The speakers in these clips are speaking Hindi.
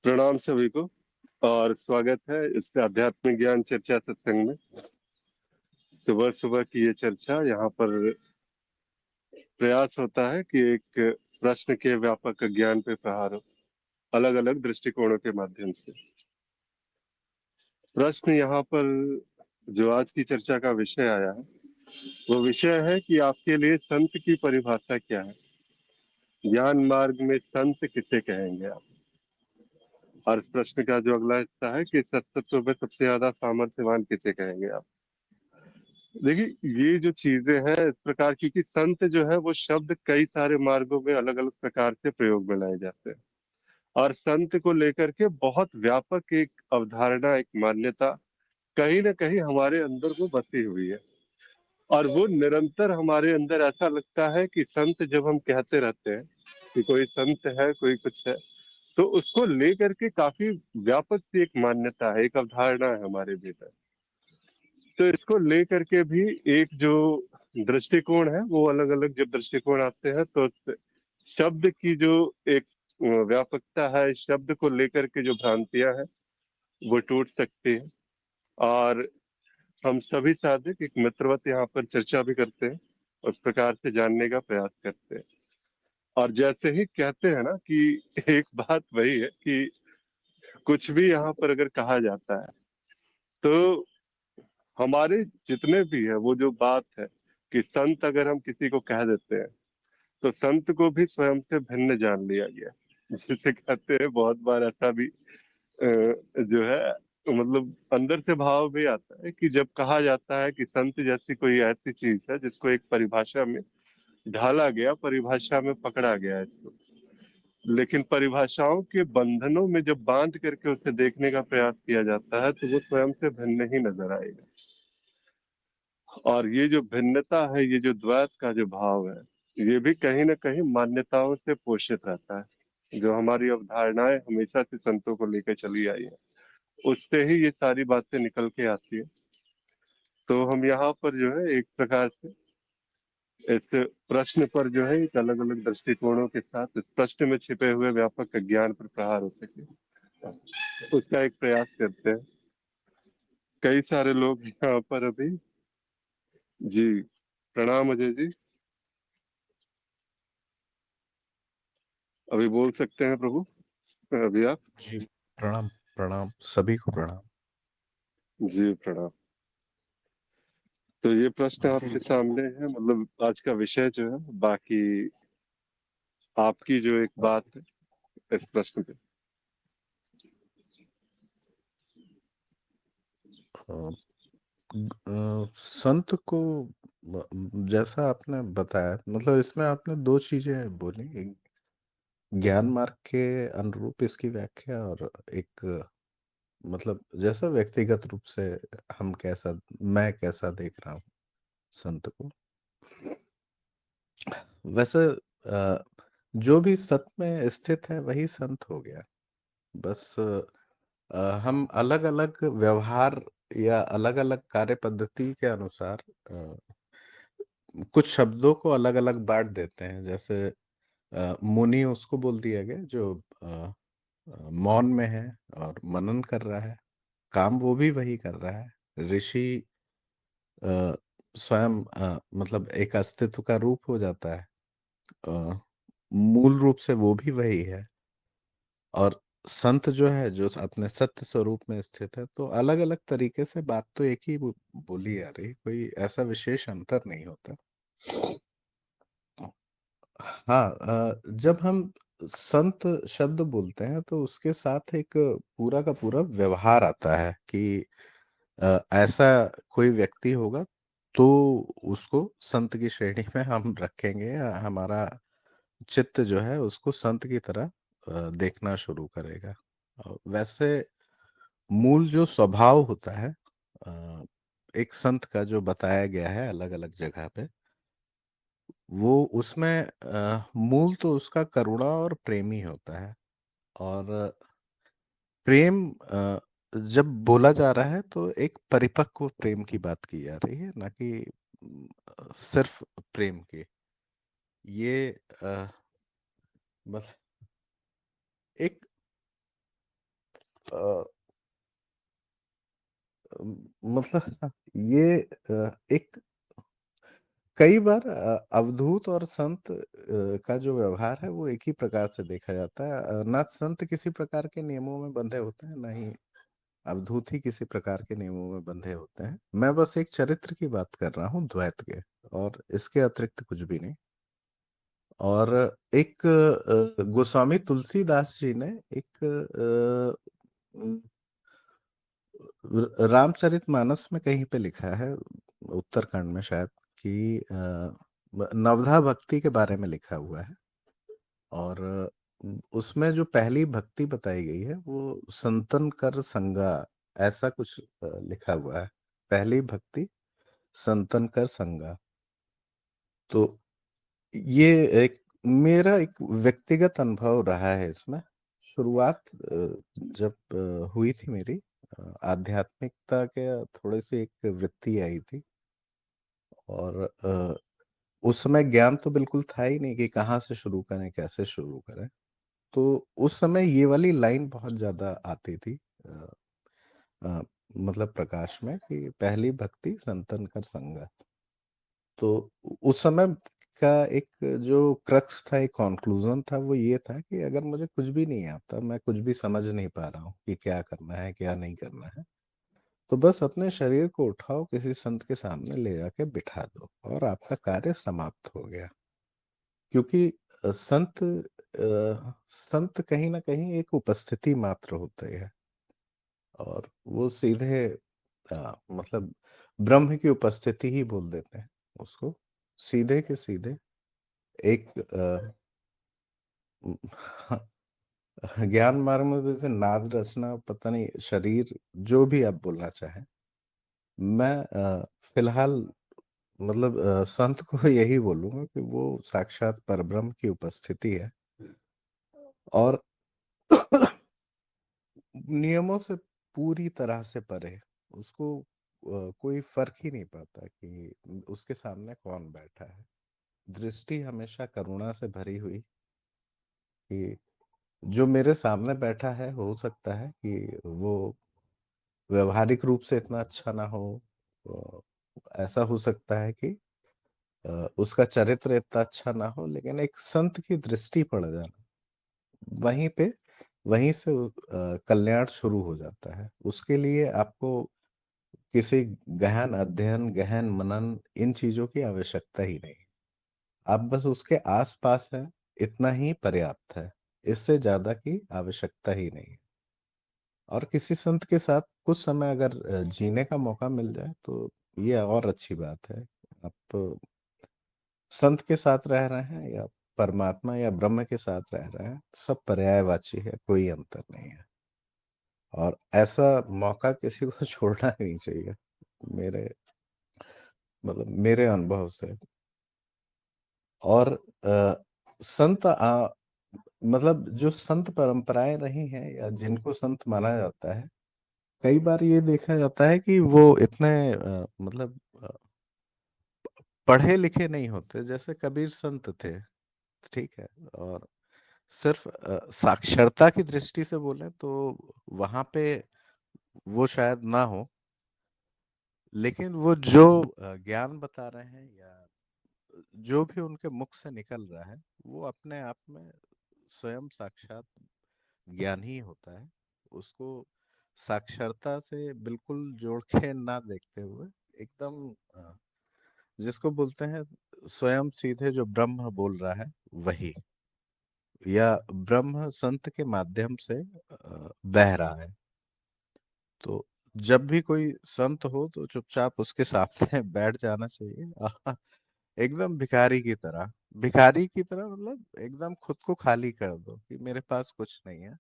प्रणाम सभी को और स्वागत है इस आध्यात्मिक ज्ञान चर्चा सत्संग में। सुबह सुबह की ये चर्चा यहाँ पर प्रयास होता है कि एक प्रश्न के व्यापक ज्ञान पे प्रहार हो, अलग अलग दृष्टिकोणों के माध्यम से। प्रश्न यहाँ पर जो आज की चर्चा का विषय आया है वो विषय है कि आपके लिए संत की परिभाषा क्या है। ज्ञान मार्ग में संत किसे कहेंगे आप। और इस प्रश्न का जो अगला हिस्सा है कि सत्सत्व में सबसे ज्यादा सामर्थ्यवान किसे कहेंगे आप। देखिए ये जो चीजें हैं इस प्रकार की कि संत जो है वो शब्द कई सारे मार्गों में अलग अलग प्रकार से प्रयोग में लाए जाते हैं और संत को लेकर के बहुत व्यापक एक अवधारणा, एक मान्यता कहीं ना कहीं हमारे अंदर वो बसी हुई है और वो निरंतर हमारे अंदर ऐसा लगता है कि संत जब हम कहते रहते हैं कि कोई संत है, कोई कुछ है, तो उसको लेकर के काफी व्यापक सी एक मान्यता है, एक अवधारणा है हमारे भीतर। तो इसको लेकर के भी एक जो दृष्टिकोण है वो अलग अलग जब दृष्टिकोण आते हैं तो शब्द की जो एक व्यापकता है, शब्द को लेकर के जो भ्रांतियां हैं वो टूट सकती है। और हम सभी साधक एक मित्रवत यहाँ पर चर्चा भी करते हैं, उस प्रकार से जानने का प्रयास करते हैं। और जैसे ही कहते हैं ना कि एक बात वही है कि कुछ भी यहाँ पर अगर कहा जाता है तो हमारे जितने भी है वो जो बात है कि संत अगर हम किसी को कह देते हैं तो संत को भी स्वयं से भिन्न जान लिया गया। जिसे कहते हैं बहुत बार ऐसा भी जो है मतलब अंदर से भाव भी आता है कि जब कहा जाता है कि संत जैसी कोई ऐसी चीज है जिसको एक परिभाषा में ढाला गया, परिभाषा में पकड़ा गया है इसको, लेकिन परिभाषाओं के बंधनों में जब बांध करके उसे देखने का प्रयास किया जाता है तो वो स्वयं से भिन्न ही नजर आएगा। और ये जो भिन्नता है, ये जो द्वैत का जो भाव है, ये भी कहीं ना कहीं मान्यताओं से पोषित रहता है। जो हमारी अवधारणाएं हमेशा से संतों को लेकर चली आई है उससे ही ये सारी बातें निकल के आती है। तो हम यहाँ पर जो है एक प्रकार से इस प्रश्न पर जो है एक अलग अलग दृष्टिकोणों के साथ इस प्रश्न में छिपे हुए व्यापक ज्ञान पर प्रहार हो सके उसका एक प्रयास करते हैं। कई सारे लोग यहाँ पर अभी। जी, प्रणाम अजय जी। अभी बोल सकते हैं प्रभु, अभी आप। जी, प्रणाम, प्रणाम, सभी को प्रणाम। जी प्रणाम। तो ये प्रश्न जी। आपके सामने है, मतलब आज का विषय जो है, बाकी आपकी जो एक अ, बात है इस प्रश्न पे। अ, संत को जैसा आपने बताया, मतलब इसमें आपने दो चीजें बोली, एक ज्ञान मार्ग के अनुरूप इसकी व्याख्या, और एक मतलब जैसा व्यक्तिगत रूप से मैं कैसा देख रहा हूँ संत को। वैसे जो भी सत में स्थित है वही संत हो गया। बस हम अलग-अलग व्यवहार या अलग-अलग कार्य पद्धति के अनुसार कुछ शब्दों को अलग-अलग बाँट देते हैं। जैसे मुनि उसको बोल दिया गया जो मौन में है और मनन कर रहा है, काम वो भी वही कर रहा है। ऋषि अ, स्वयं मतलब एक अस्तित्व का रूप हो जाता है। अ, मूल रूप से वो भी वही है। और संत जो है, जो अपने सत्य स्वरूप में स्थित है, तो अलग-अलग तरीके से बात तो एक ही बोली आ रही, कोई ऐसा विशेष अंतर नहीं होता। हाँ, जब हम संत शब्द बोलते हैं तो उसके साथ एक पूरा का पूरा व्यवहार आता है कि ऐसा कोई व्यक्ति होगा तो उसको संत की श्रेणी में हम रखेंगे, या हमारा चित्त जो है उसको संत की तरह देखना शुरू करेगा। वैसे मूल जो स्वभाव होता है अ, एक संत का, जो बताया गया है अलग-अलग जगह पे, वो उसमें मूल तो उसका करुणा और प्रेम ही होता है। और प्रेम जब बोला जा रहा है तो एक परिपक्व प्रेम की बात की जा रही है, ना कि सिर्फ प्रेम की। ये मतलब एक मतलब ये एक कई बार अवधूत और संत का जो व्यवहार है वो एक ही प्रकार से देखा जाता है। ना संत किसी प्रकार के नियमों में बंधे होते हैं, ना ही अवधूत ही किसी प्रकार के नियमों में बंधे होते हैं। मैं बस एक चरित्र की बात कर रहा हूँ द्वैत के, और इसके अतिरिक्त कुछ भी नहीं। और एक गोस्वामी तुलसीदास जी ने एक रामचरितमानस में कहीं पे लिखा है, उत्तरकांड में शायद, कि नवधा भक्ति के बारे में लिखा हुआ है। और उसमें जो पहली भक्ति बताई गई है वो संतन कर संगा, ऐसा कुछ लिखा हुआ है। पहली भक्ति संतन कर संगा। तो ये एक मेरा एक व्यक्तिगत अनुभव रहा है इसमें। शुरुआत जब हुई थी मेरी, आध्यात्मिकता के थोड़ी सी एक वृत्ति आई थी। और उस समय ज्ञान तो बिल्कुल था ही नहीं कि कहाँ से शुरू करें, कैसे शुरू करें। तो उस समय ये वाली लाइन बहुत ज्यादा आती थी, अ, अ, मतलब प्रकाश में, कि पहली भक्ति संतन कर संगा। तो उस समय का एक जो क्रक्स था, एक कॉन्क्लूजन था, वो ये था कि अगर मुझे कुछ भी नहीं आता, मैं कुछ भी समझ नहीं पा रहा हूँ कि क्या करना है क्या नहीं करना है, तो बस अपने शरीर को उठाओ, किसी संत के सामने ले जाके बिठा दो, और आपका कार्य समाप्त हो गया। क्योंकि संत कहीं ना कहीं एक उपस्थिति मात्र होते हैं, और वो सीधे मतलब ब्रह्म की उपस्थिति ही बोल देते हैं उसको, सीधे के सीधे एक ज्ञान मार्ग में जैसे नाद रचना, पता नहीं, शरीर, जो भी आप बोलना चाहें। मैं फिलहाल मतलब संत को यही बोलूंगा कि वो साक्षात परब्रह्म की उपस्थिति है। और नियमों से पूरी तरह से परे, उसको कोई फर्क ही नहीं पड़ता कि उसके सामने कौन बैठा है। दृष्टि हमेशा करुणा से भरी हुई, कि जो मेरे सामने बैठा है, हो सकता है कि वो व्यवहारिक रूप से इतना अच्छा ना हो। अ, ऐसा हो सकता है कि उसका चरित्र इतना अच्छा ना हो, लेकिन एक संत की दृष्टि पड़ जाना, वहीं पे, वहीं से कल्याण शुरू हो जाता है। उसके लिए आपको किसी गहन अध्ययन, गहन मनन, इन चीजों की आवश्यकता ही नहीं। आप बस उसके आसपास है, इतना ही पर्याप्त है। इससे ज्यादा की आवश्यकता ही नहीं। और किसी संत के साथ कुछ समय अगर जीने का मौका मिल जाए तो ये और अच्छी बात है। आप संत के साथ रह रहे हैं या परमात्मा या ब्रह्म के साथ रह रहे हैं, सब पर्यायवाची है, कोई अंतर नहीं है। और ऐसा मौका किसी को छोड़ना ही नहीं चाहिए, मेरे मतलब मेरे अनुभव से। और संत मतलब जो संत परंपराएं रही हैं या जिनको संत माना जाता है, कई बार ये देखा जाता है कि वो इतने मतलब पढ़े लिखे नहीं होते। जैसे कबीर संत थे, ठीक है, और सिर्फ साक्षरता की दृष्टि से बोले तो वहां पे वो शायद ना हो, लेकिन वो जो ज्ञान बता रहे हैं या जो भी उनके मुख से निकल रहा है, वो अपने आप में स्वयं साक्षात ज्ञान ही होता है। उसको साक्षरता से बिल्कुल जोड़ के ना देखते हुए, एकदम जिसको बोलते हैं स्वयं सीधे जो ब्रह्म बोल रहा है वही, या ब्रह्म संत के माध्यम से बह रहा है। तो जब भी कोई संत हो तो चुपचाप उसके सामने बैठ जाना चाहिए। एकदम भिखारी की तरह, भिखारी की तरह, मतलब एकदम खुद को खाली कर दो कि मेरे पास कुछ नहीं है।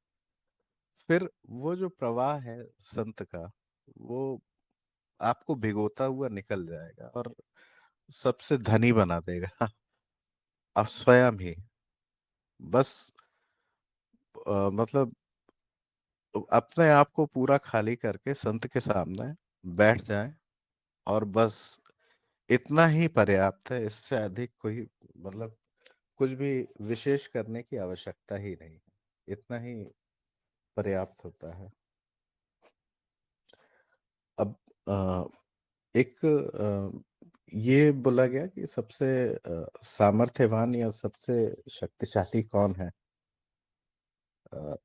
फिर वो जो प्रवाह है संत का, वो आपको भिगोता हुआ निकल जाएगा और सबसे धनी बना देगा। आप स्वयं ही बस मतलब अपने आप को पूरा खाली करके संत के सामने बैठ जाएं, और बस इतना ही पर्याप्त है। इससे अधिक कोई मतलब कुछ भी विशेष करने की आवश्यकता ही नहीं है। इतना ही पर्याप्त होता है। अ, एक ये बोला गया कि सबसे सामर्थ्यवान या सबसे शक्तिशाली कौन है? अ,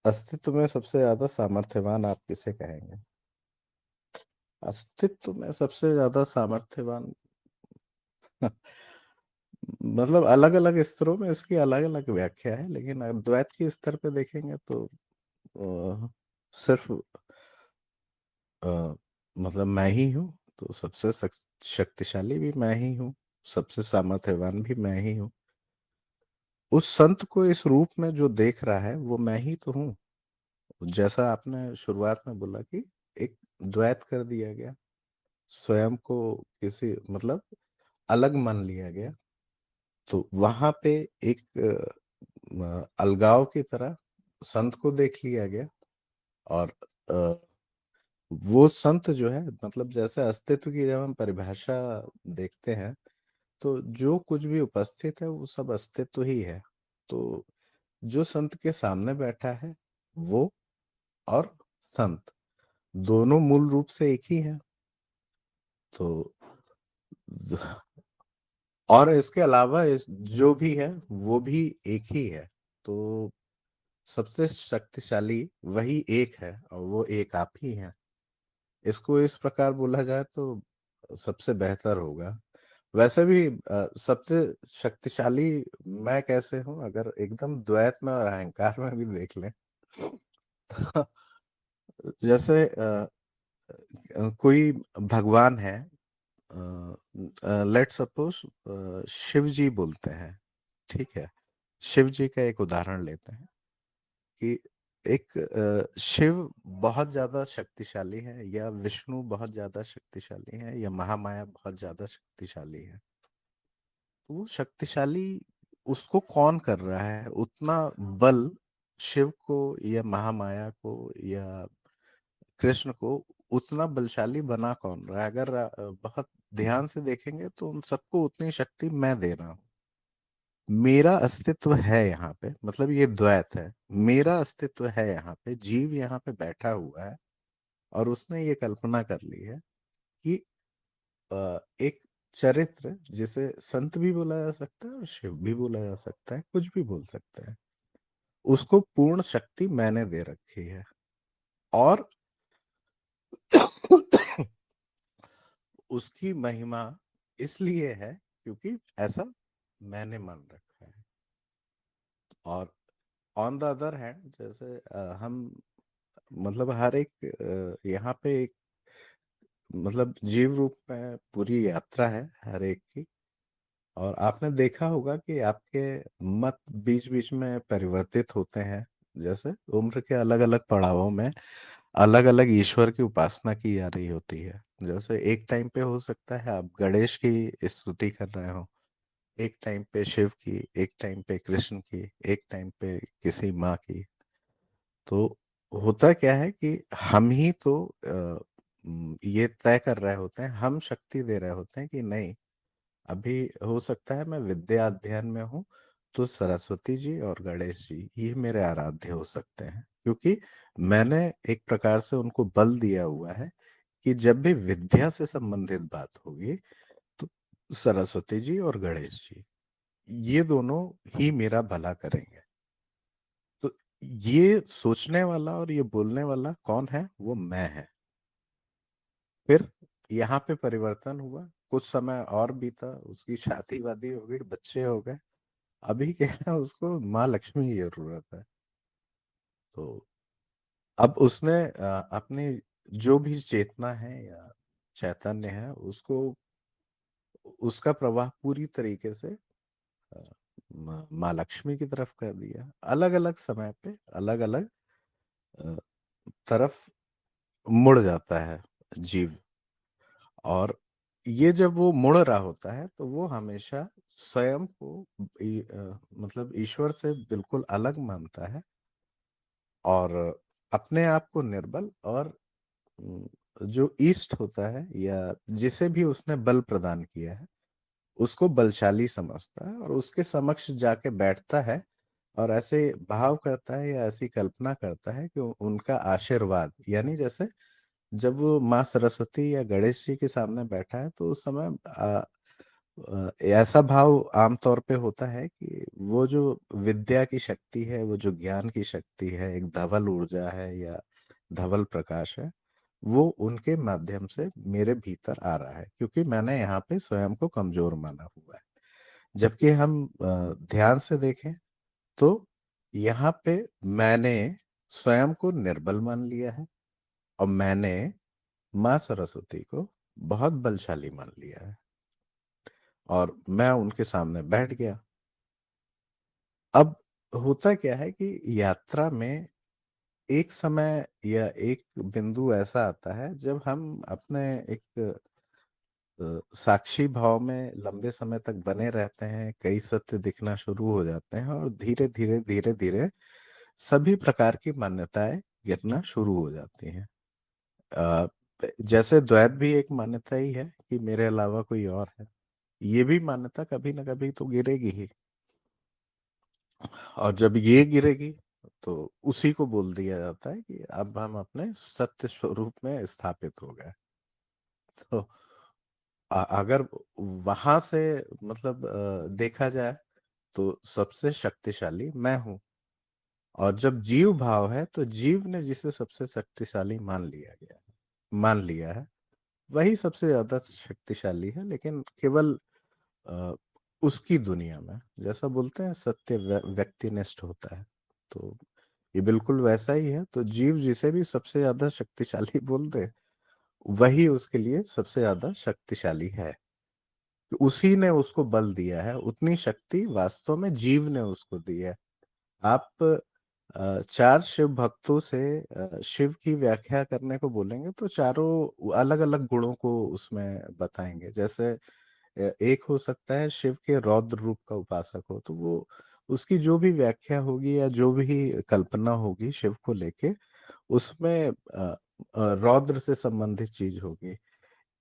अस्तित्व में सबसे ज्यादा सामर्थ्यवान आप किसे कहेंगे? अस्तित्व में सबसे ज्यादा सामर्थ्यवान मतलब अलग अलग स्तरों में इसकी अलग अलग व्याख्या है, लेकिन अगर द्वैत के स्तर पे देखेंगे तो अ, सिर्फ अ, मतलब मैं ही हूँ, तो सबसे शक्तिशाली भी मैं ही हूँ, सबसे सामर्थ्यवान भी मैं ही हूँ। उस संत को इस रूप में जो देख रहा है वो मैं ही तो हूँ। जैसा आपने शुरुआत में बोला कि एक द्वैत कर दिया गया, स्वयं को किसी मतलब अलग मान लिया गया, तो वहां पे एक अलगाव की तरह संत को देख लिया गया। और अ, वो संत जो है मतलब जैसे अस्तित्व की जब हम परिभाषा देखते हैं, तो जो कुछ भी उपस्थित है वो सब अस्तित्व ही है। तो जो संत के सामने बैठा है वो और संत दोनों मूल रूप से एक ही है। तो और इसके अलावा इस जो भी है वो भी एक ही है। तो सबसे शक्तिशाली वही एक है और वो एक आप ही हैं। इसको इस प्रकार बोला जाए तो सबसे बेहतर होगा। वैसे भी सबसे शक्तिशाली मैं कैसे हूं, अगर एकदम द्वैत में और अहंकार में भी देख लें तो जैसे कोई भगवान है, लेट सपोज शिव जी बोलते हैं, ठीक है। शिव जी का एक उदाहरण लेते हैं कि एक शिव बहुत ज्यादा शक्तिशाली है या विष्णु बहुत ज्यादा शक्तिशाली है या महामाया बहुत ज्यादा शक्तिशाली है। तो वो शक्तिशाली उसको कौन कर रहा है उतना बल, शिव को या महामाया को या कृष्ण को उतना बलशाली बना कौन रहा है? अगर बहुत ध्यान से देखेंगे तो उन सबको उतनी शक्ति मैं दे रहा हूँ। मेरा अस्तित्व है यहाँ पे, मतलब ये द्वैत है। मेरा अस्तित्व है यहाँ पे, जीव यहाँ पे बैठा हुआ है और उसने ये कल्पना कर ली है कि एक चरित्र जिसे संत भी बोला जा सकता है और शिव भी बोला जा सकता है, कुछ भी बोल सकते हैं, उसको पूर्ण शक्ति मैंने दे रखी है। और उसकी महिमा इसलिए है क्योंकि ऐसा मैंने मान रखा है। और ऑन द अदर हैंड जैसे हम मतलब हर एक यहाँ पे एक मतलब जीव रूप में पूरी यात्रा है हर एक की। और आपने देखा होगा कि आपके मत बीच बीच में परिवर्तित होते हैं। जैसे उम्र के अलग अलग पड़ावों में अलग अलग ईश्वर की उपासना की जा रही होती है। जैसे एक टाइम पे हो सकता है आप गणेश की स्तुति कर रहे हो, एक टाइम पे शिव की, एक टाइम पे कृष्ण की, एक टाइम पे किसी माँ की। तो होता क्या है कि हम ही तो ये तय कर रहे होते हैं, हम शक्ति दे रहे होते हैं कि नहीं, अभी हो सकता है मैं विद्या अध्ययन में हूँ, तो सरस्वती जी और गणेश जी ये मेरे आराध्य हो सकते हैं, क्योंकि मैंने एक प्रकार से उनको बल दिया हुआ है कि जब भी विद्या से संबंधित बात होगी तो सरस्वती जी और गणेश जी ये दोनों ही मेरा भला करेंगे। तो ये सोचने वाला और ये बोलने वाला कौन है? वो मैं है। फिर यहाँ पे परिवर्तन हुआ, कुछ समय और बीता, उसकी शादी वादी हो गई, बच्चे हो गए। अभी क्या है, उसको माँ लक्ष्मी की जरूरत है। तो अब उसने अपनी जो भी चेतना है या चैतन्य है उसको, उसका प्रवाह पूरी तरीके से अ, माँ लक्ष्मी की तरफ कर दिया। अलग अलग समय पे अलग अलग तरफ मुड़ जाता है जीव। और ये जब वो मुड़ रहा होता है तो वो हमेशा स्वयं को मतलब ईश्वर से बिल्कुल अलग मानता है और अपने आप को निर्बल और अम, जो ईस्ट होता है या जिसे भी उसने बल प्रदान किया है उसको बलशाली समझता है और उसके समक्ष जाके बैठता है और ऐसे भाव करता है या ऐसी कल्पना करता है कि उनका आशीर्वाद, यानी जैसे जब वो माँ सरस्वती या गणेश जी के सामने बैठा है तो उस समय ऐसा भाव आमतौर पे होता है कि वो जो विद्या की शक्ति है, वो जो ज्ञान की शक्ति है, एक धवल ऊर्जा है या धवल प्रकाश है, वो उनके माध्यम से मेरे भीतर आ रहा है, क्योंकि मैंने यहाँ पे स्वयं को कमजोर माना हुआ है। जबकि हम ध्यान से देखें तो यहाँ पे मैंने स्वयं को निर्बल मान लिया है और मैंने माँ सरस्वती को बहुत बलशाली मान लिया है और मैं उनके सामने बैठ गया। अब होता क्या है कि यात्रा में एक समय या एक बिंदु ऐसा आता है जब हम अपने एक साक्षी भाव में लंबे समय तक बने रहते हैं, कई सत्य दिखना शुरू हो जाते हैं और धीरे धीरे धीरे धीरे सभी प्रकार की मान्यताएं गिरना शुरू हो जाती हैं। अ, जैसे द्वैत भी एक मान्यता ही है कि मेरे अलावा कोई और है, ये भी मान्यता कभी ना कभी तो गिरेगी ही। और जब ये गिरेगी तो उसी को बोल दिया जाता है कि अब हम अपने सत्य स्वरूप में स्थापित हो गए। तो अगर वहां से मतलब देखा जाए तो सबसे शक्तिशाली मैं हूँ। और जब जीव भाव है तो जीव ने जिसे सबसे शक्तिशाली मान लिया है वही सबसे ज्यादा शक्तिशाली है, लेकिन केवल अ, उसकी दुनिया में। जैसा बोलते हैं सत्य व्यक्तिनिष्ठ होता है, तो ये बिल्कुल वैसा ही है। तो जीव जिसे भी सबसे ज्यादा शक्तिशाली बोल दे वही उसके लिए सबसे ज्यादा शक्तिशाली है। कि उसी ने उसको बल दिया है, उतनी शक्ति वास्तव में जीव ने उसको दी है। आप चार शिव भक्तों से शिव की व्याख्या करने को बोलेंगे तो चारों अलग अलग गुणों को उसमें बताएंगे। जैसे एक हो सकता है शिव के रौद्र रूप का उपासक हो, तो वो उसकी जो भी व्याख्या होगी या जो भी कल्पना होगी शिव को लेके उसमें रौद्र से संबंधित चीज होगी।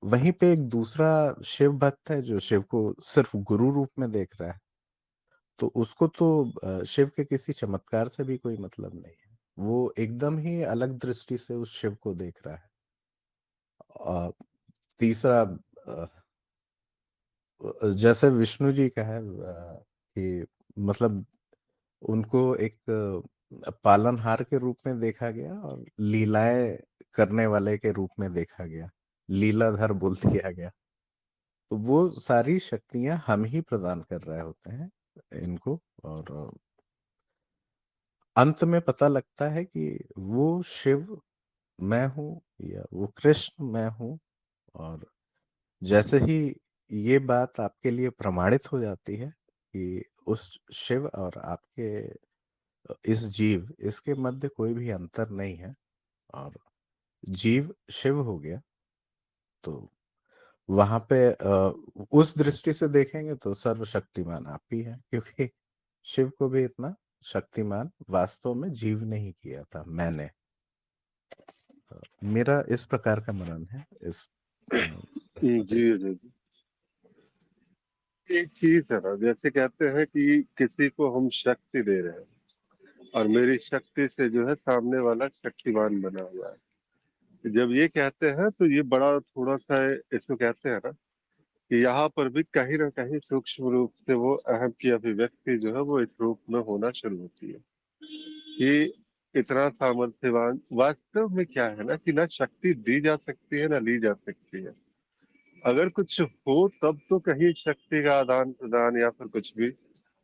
वहीं पे एक दूसरा शिव भक्त है जो शिव को सिर्फ गुरु रूप में देख रहा है, तो उसको तो शिव के किसी चमत्कार से भी कोई मतलब नहीं है। वो एकदम ही अलग दृष्टि से उस शिव को देख रहा है। और तीसरा जैसे विष्णु जी का है कि मतलब उनको एक पालनहार के रूप में देखा गया और लीलाएं करने वाले के रूप में देखा गया, लीलाधर बोल दिया गया। तो वो सारी शक्तियां हम ही प्रदान कर रहे होते हैं इनको। और अंत में पता लगता है कि वो शिव मैं हूँ या वो कृष्ण मैं हूँ। और जैसे ही ये बात आपके लिए प्रमाणित हो जाती है कि उस शिव और आपके इस जीव इसके मध्य कोई भी अंतर नहीं है और जीव शिव हो गया, तो वहां पे उस दृष्टि से देखेंगे तो सर्वशक्तिमान आप ही है, क्योंकि शिव को भी इतना शक्तिमान वास्तव में जीव नहीं किया था मैंने। मेरा इस प्रकार का मनन है इस प्रश्न पे। जी जी जी। एक चीज है ना, जैसे कहते हैं कि किसी को हम शक्ति दे रहे हैं और मेरी शक्ति से जो है सामने वाला शक्तिमान बना हुआ है। जब ये कहते हैं तो ये बड़ा थोड़ा सा इसको कहते हैं ना कि यहाँ पर भी कहीं ना कहीं सूक्ष्म रूप से वो अहम की अभिव्यक्ति जो है वो इस रूप में होना शुरू होती है कि इतना सामर्थ्यवान वास्तव में क्या है ना कि ना शक्ति दी जा सकती है ना ली जा सकती है। अगर कुछ हो तब तो कहीं शक्ति का आदान प्रदान या फिर कुछ भी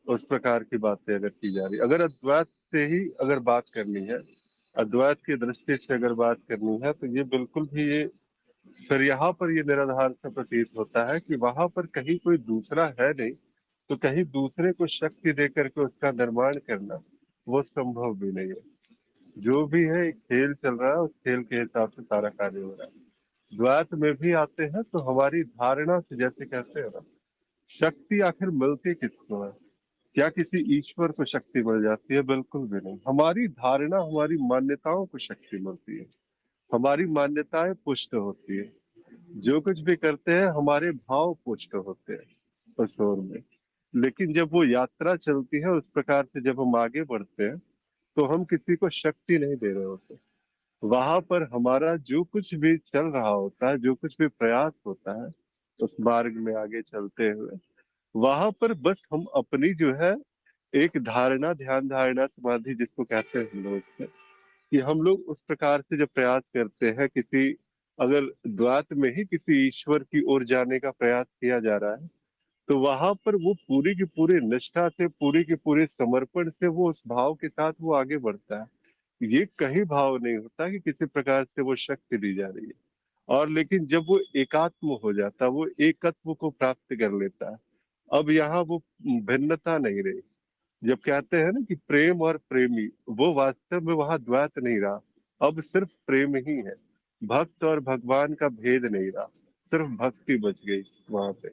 उस प्रकार की बातें अगर की जा रही, अगर अद्वैत से ही अगर बात करनी है, अद्वैत की दृष्टि से अगर बात करनी है, तो ये बिल्कुल भी ये फिर यहाँ पर ये निराधार सा प्रतीत होता है कि वहां पर कहीं कोई दूसरा है नहीं, तो कहीं दूसरे को शक्ति देकर के उसका निर्माण करना वो संभव भी नहीं है। जो भी है एक खेल चल रहा है, उस खेल के हिसाब से सारा कार्य हो रहा है। द्वैत में भी आते हैं तो हमारी धारणा से, जैसे कहते हैं ना, शक्ति आखिर मिलती किसको है? क्या किसी ईश्वर को शक्ति मिल जाती है? बिल्कुल भी नहीं। हमारी धारणा, हमारी मान्यताओं को शक्ति मिलती है। हमारी मान्यताएं पुष्ट होती है। जो कुछ भी करते हैं हमारे भाव पुष्ट होते हैं उस ओर में। लेकिन जब वो यात्रा चलती है उस प्रकार से, जब हम आगे बढ़ते हैं तो हम किसी को शक्ति नहीं दे रहे होते। वहां पर हमारा जो कुछ भी चल रहा होता है, जो कुछ भी प्रयास होता है उस मार्ग में आगे चलते हुए, वहां पर बस हम अपनी जो है एक धारणा, ध्यान धारणा समाधि जिसको कहते हैं हम लोग, कि हम लोग उस प्रकार से जब प्रयास करते हैं, किसी अगर द्वैत में ही किसी ईश्वर की ओर जाने का प्रयास किया जा रहा है, तो वहां पर वो पूरी की पूरी निष्ठा से, पूरी की पूरी समर्पण से वो उस भाव के साथ वो आगे बढ़ता है। ये कहीं भाव नहीं होता कि किसी प्रकार से वो शक्ति दी जा रही है। और लेकिन जब वो एकात्म हो जाता है, वो एकत्व को प्राप्त कर लेता है, अब यहाँ वो भिन्नता नहीं रही। जब कहते हैं ना कि प्रेम और प्रेमी, वो वास्तव में वहां द्वैत नहीं रहा, अब सिर्फ प्रेम ही है। भक्त और भगवान का भेद नहीं रहा, सिर्फ भक्ति बच गई वहां पे।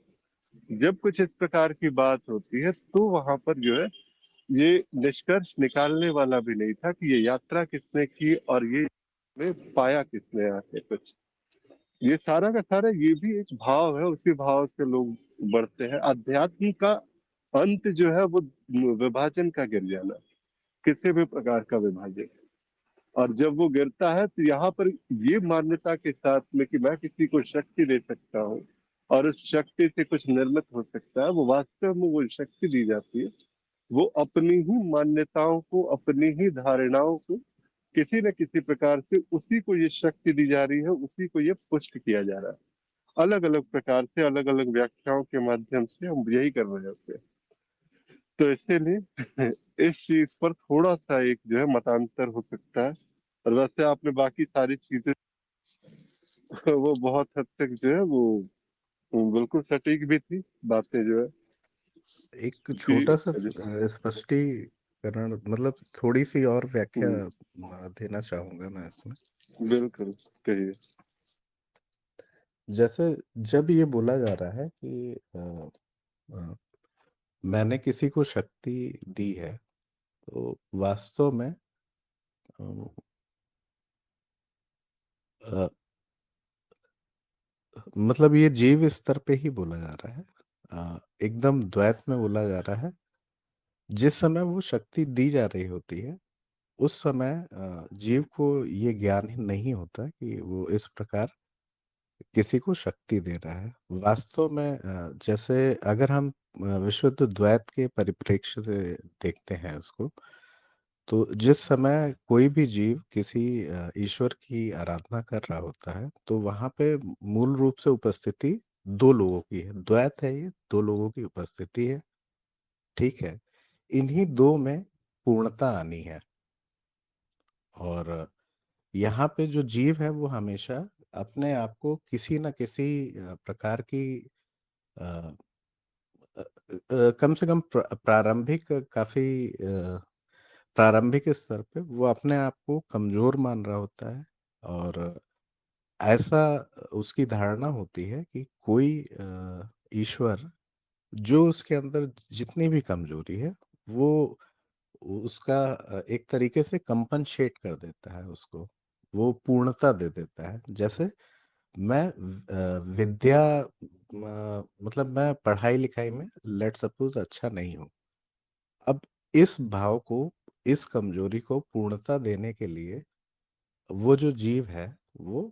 जब कुछ इस प्रकार की बात होती है तो वहां पर जो है ये निष्कर्ष निकालने वाला भी नहीं था कि ये यात्रा किसने की और ये में पाया किसने आके कुछ। ये सारा का सारा ये भी एक भाव है, उसी भाव से लोग बढ़ते हैं। अध्यात्म का अंत जो है वो विभाजन का गिर जाना, किसी भी प्रकार का विभाजन। और जब वो गिरता है तो यहाँ पर ये मान्यता के साथ में कि मैं किसी को शक्ति दे सकता हूँ और उस शक्ति से कुछ निर्मित हो सकता है, वो वास्तव में वो शक्ति दी जाती है, वो अपनी ही मान्यताओं को, अपनी ही धारणाओं को किसी न किसी प्रकार से उसी को ये शक्ति दी जा रही है, उसी को ये पुष्ट किया जा रहा है। अलग अलग प्रकार से, अलग अलग व्याख्याओं के माध्यम से हम यही कर रहे होते हैं। तो इसीलिए इस चीज पर थोड़ा सा एक जो है मतांतर हो सकता है। और वैसे आपने बाकी सारी चीजें वो बहुत हद तक जो है वो बिल्कुल सटीक भी थी बातें जो है एक कि छोटा-सा स्पष्टीकरण, मतलब थोड़ी-सी और व्याख्या हम्म, देना चाहूँगा मैं इसमें। बिल्कुल कहिए। जैसे जब ये बोला जा रहा है कि अ, मैंने किसी को शक्ति दी है, तो वास्तव में अ अ, मतलब ये जीव स्तर पे ही बोला जा रहा है। एकदम द्वैत में बोला जा रहा है। जिस समय वो शक्ति दी जा रही होती है, उस समय जीव को ये ज्ञान ही नहीं होता कि वो इस प्रकार किसी को शक्ति दे रहा है। वास्तव में जैसे अगर हम विशुद्ध द्वैत के परिप्रेक्ष्य से देखते हैं इसको, तो जिस समय कोई भी जीव किसी ईश्वर की आराधना कर रहा होता है, तो वहाँ पे मूल रूप से उपस्थिति 2 लोगों की है। द्वैत है ये, 2 लोगों की उपस्थिति है, ठीक है? इन्हीं 2 में पूर्णता आनी है। और यहाँ पे जो जीव है वो हमेशा अपने आप को किसी न किसी प्रकार की अ कम से कम प्रारंभिक काफ़ी प्रारंभिक स्तर पे वो अपने आप को कमज़ोर मान रहा होता है। और ऐसा उसकी धारणा होती है कि कोई ईश्वर जो उसके अंदर जितनी भी कमज़ोरी है, वो उसका एक तरीके से कंपनसेट कर देता है उसको, वो पूर्णता दे देता है। जैसे मैं विद्या मतलब मैं पढ़ाई-लिखाई में लेट्स सपोज़ अच्छा नहीं हूँ। अब इस भाव को, इस कमज़ोरी को पूर्णता देने के लिए वो जो जीव है, वो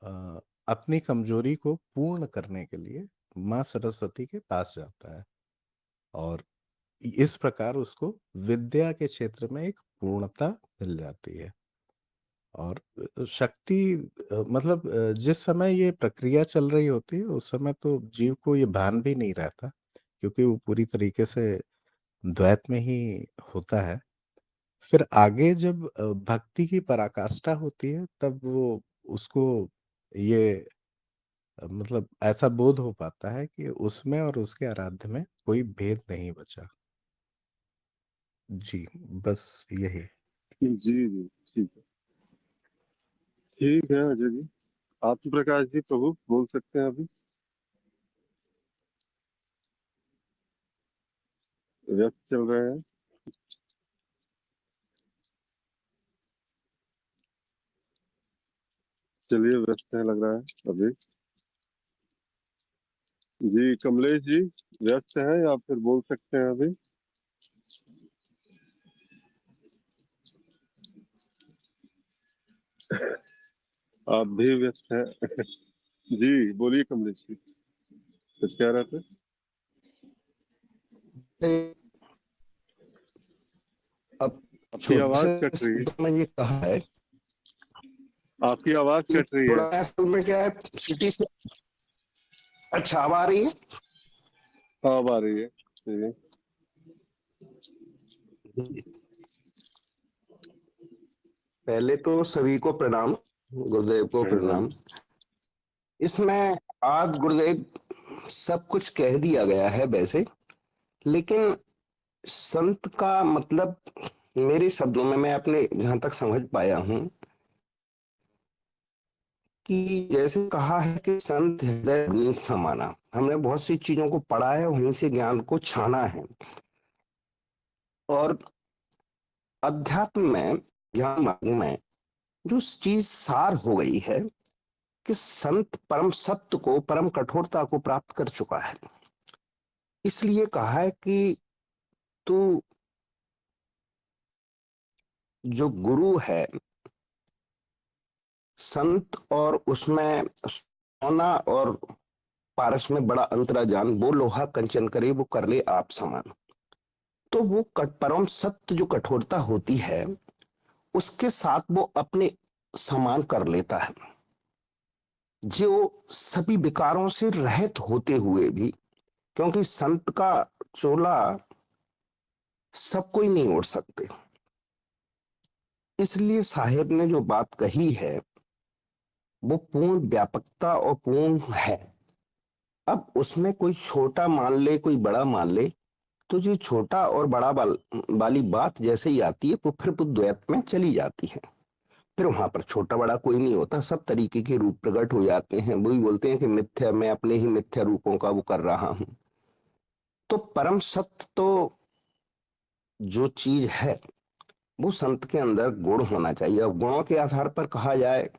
अ, अपनी कमज़ोरी को पूर्ण करने के लिए माँ सरस्वती के पास जाता है। और इस प्रकार उसको विद्या के क्षेत्र में एक पूर्णता मिल जाती है। और शक्ति मतलब जिस समय ये प्रक्रिया चल रही होती है, उस समय तो जीव को ये भान भी नहीं रहता, क्योंकि वो पूरी तरीके से द्वैत में ही होता है। फिर आगे जब भक्ति की पराकाष्ठा होती है, तब वो उसको ये मतलब ऐसा बोध हो पाता है कि उसमें और उसके आराध्य में कोई भेद नहीं बचा। जी, बस यही। जी जी, ठीक है। ठीक है अजय जी। आत्म प्रकाश जी प्रभु बोल सकते हैं अभी, व्यस्त चल रहे हैं। चलिए, व्यस्त है लग रहा है अभी। जी कमलेश जी, व्यस्त हैं या फिर बोल सकते हैं अभी? आप भी व्यस्त हैं। जी, बोलिए कमलेश जी, कुछ कह रहे थे? ए, अब आपकी छोटे आवाज़ से कट रही है, शब्दों में ये कहा है आपकी आवाज़ कि कट रही है। थोड़ा असल में क्या है सिटी से। अच्छा, अब आ रही हाँ, अब आ रही है। जी, है। पहले तो सभी को प्रणाम, गुरुदेव को हुँ, प्रणाम। इसमें आज गुरुदेव सब कुछ कह दिया गया है वैसे, लेकिन संत का मतलब मेरे शब्दों में मैं अपने जहां तक समझ पाया हूं कि जैसे कहा है कि संत हृदय नीत समाना। हमने बहुत सी चीजों को पढ़ा है, वहीं से ज्ञान को छाना है। और अध्यात्म में, ज्ञान मार्ग में जो चीज सार हो गई है कि संत परम सत्य को, परम कठोरता को प्राप्त कर चुका है। इसलिए कहा है कि तू जो गुरु है, संत और उसमें सोना और पारस में बड़ा अंतरा जान, वो लोहा कंचन करे वो कर ले आप समान। तो वो परम सत्य जो कठोरता होती है, उसके साथ वो अपने समान कर लेता है, जो सभी विकारों से रहित होते हुए भी। क्योंकि संत का चोला सब कोई नहीं ओढ़ सकते। इसलिए साहेब ने जो बात कही है वो पूर्ण व्यापकता और पूर्ण है। अब उसमें कोई छोटा मान ले, कोई बड़ा मान ले, तो जो छोटा और बड़ा वाली बात जैसे ही आती है वो फिर द्वैत में चली जाती है। फिर वहां पर छोटा बड़ा कोई नहीं होता, सब तरीके के रूप प्रकट हो जाते हैं। वही बोलते हैं कि मिथ्या, मैं अपने ही मिथ्या रूपों का वो कर रहा हूं। तो परम सत्य तो जो चीज है वो संत के अंदर गुण होना चाहिए। अब गुणों के आधार पर कहा जाए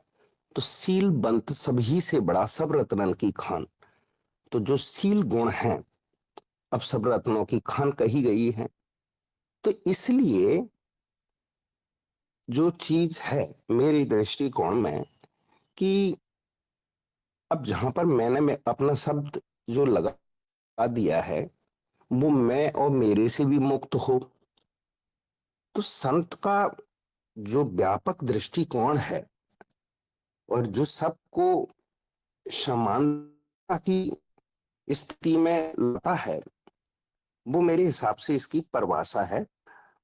तो सील बंत सभी से बड़ा, सब रत्नन की खान। तो जो सील गुण है, अब सब रत्नों की खान कही गई है। तो इसलिए जो चीज है मेरे दृष्टिकोण में कि अब जहां पर मैंने अपना शब्द जो लगा दिया है वो मैं और मेरे से भी मुक्त हो। तो संत का जो व्यापक दृष्टिकोण है और जो सबको समानता की स्थिति में लाता है, वो मेरे हिसाब से इसकी परिभाषा है।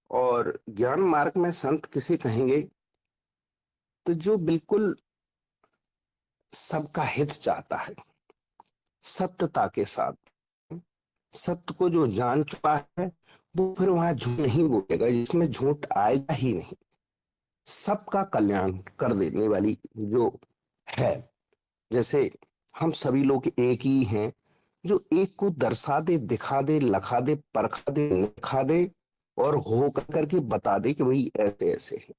और ज्ञान मार्ग में संत किसे कहेंगे, तो जो बिल्कुल सबका हित चाहता है, सत्यता के साथ। सत्य को जो जान चुका है वो फिर वहां झूठ नहीं बोलेगा, जिसमें झूठ आएगा ही नहीं। सबका कल्याण कर देने वाली जो है, जैसे हम सभी लोग एक ही हैं, जो एक को दर्शा दे, दिखा दे, लखा दे, परखा दे, निखा दे और हो करके बता दे कि भाई ऐसे ऐसे है,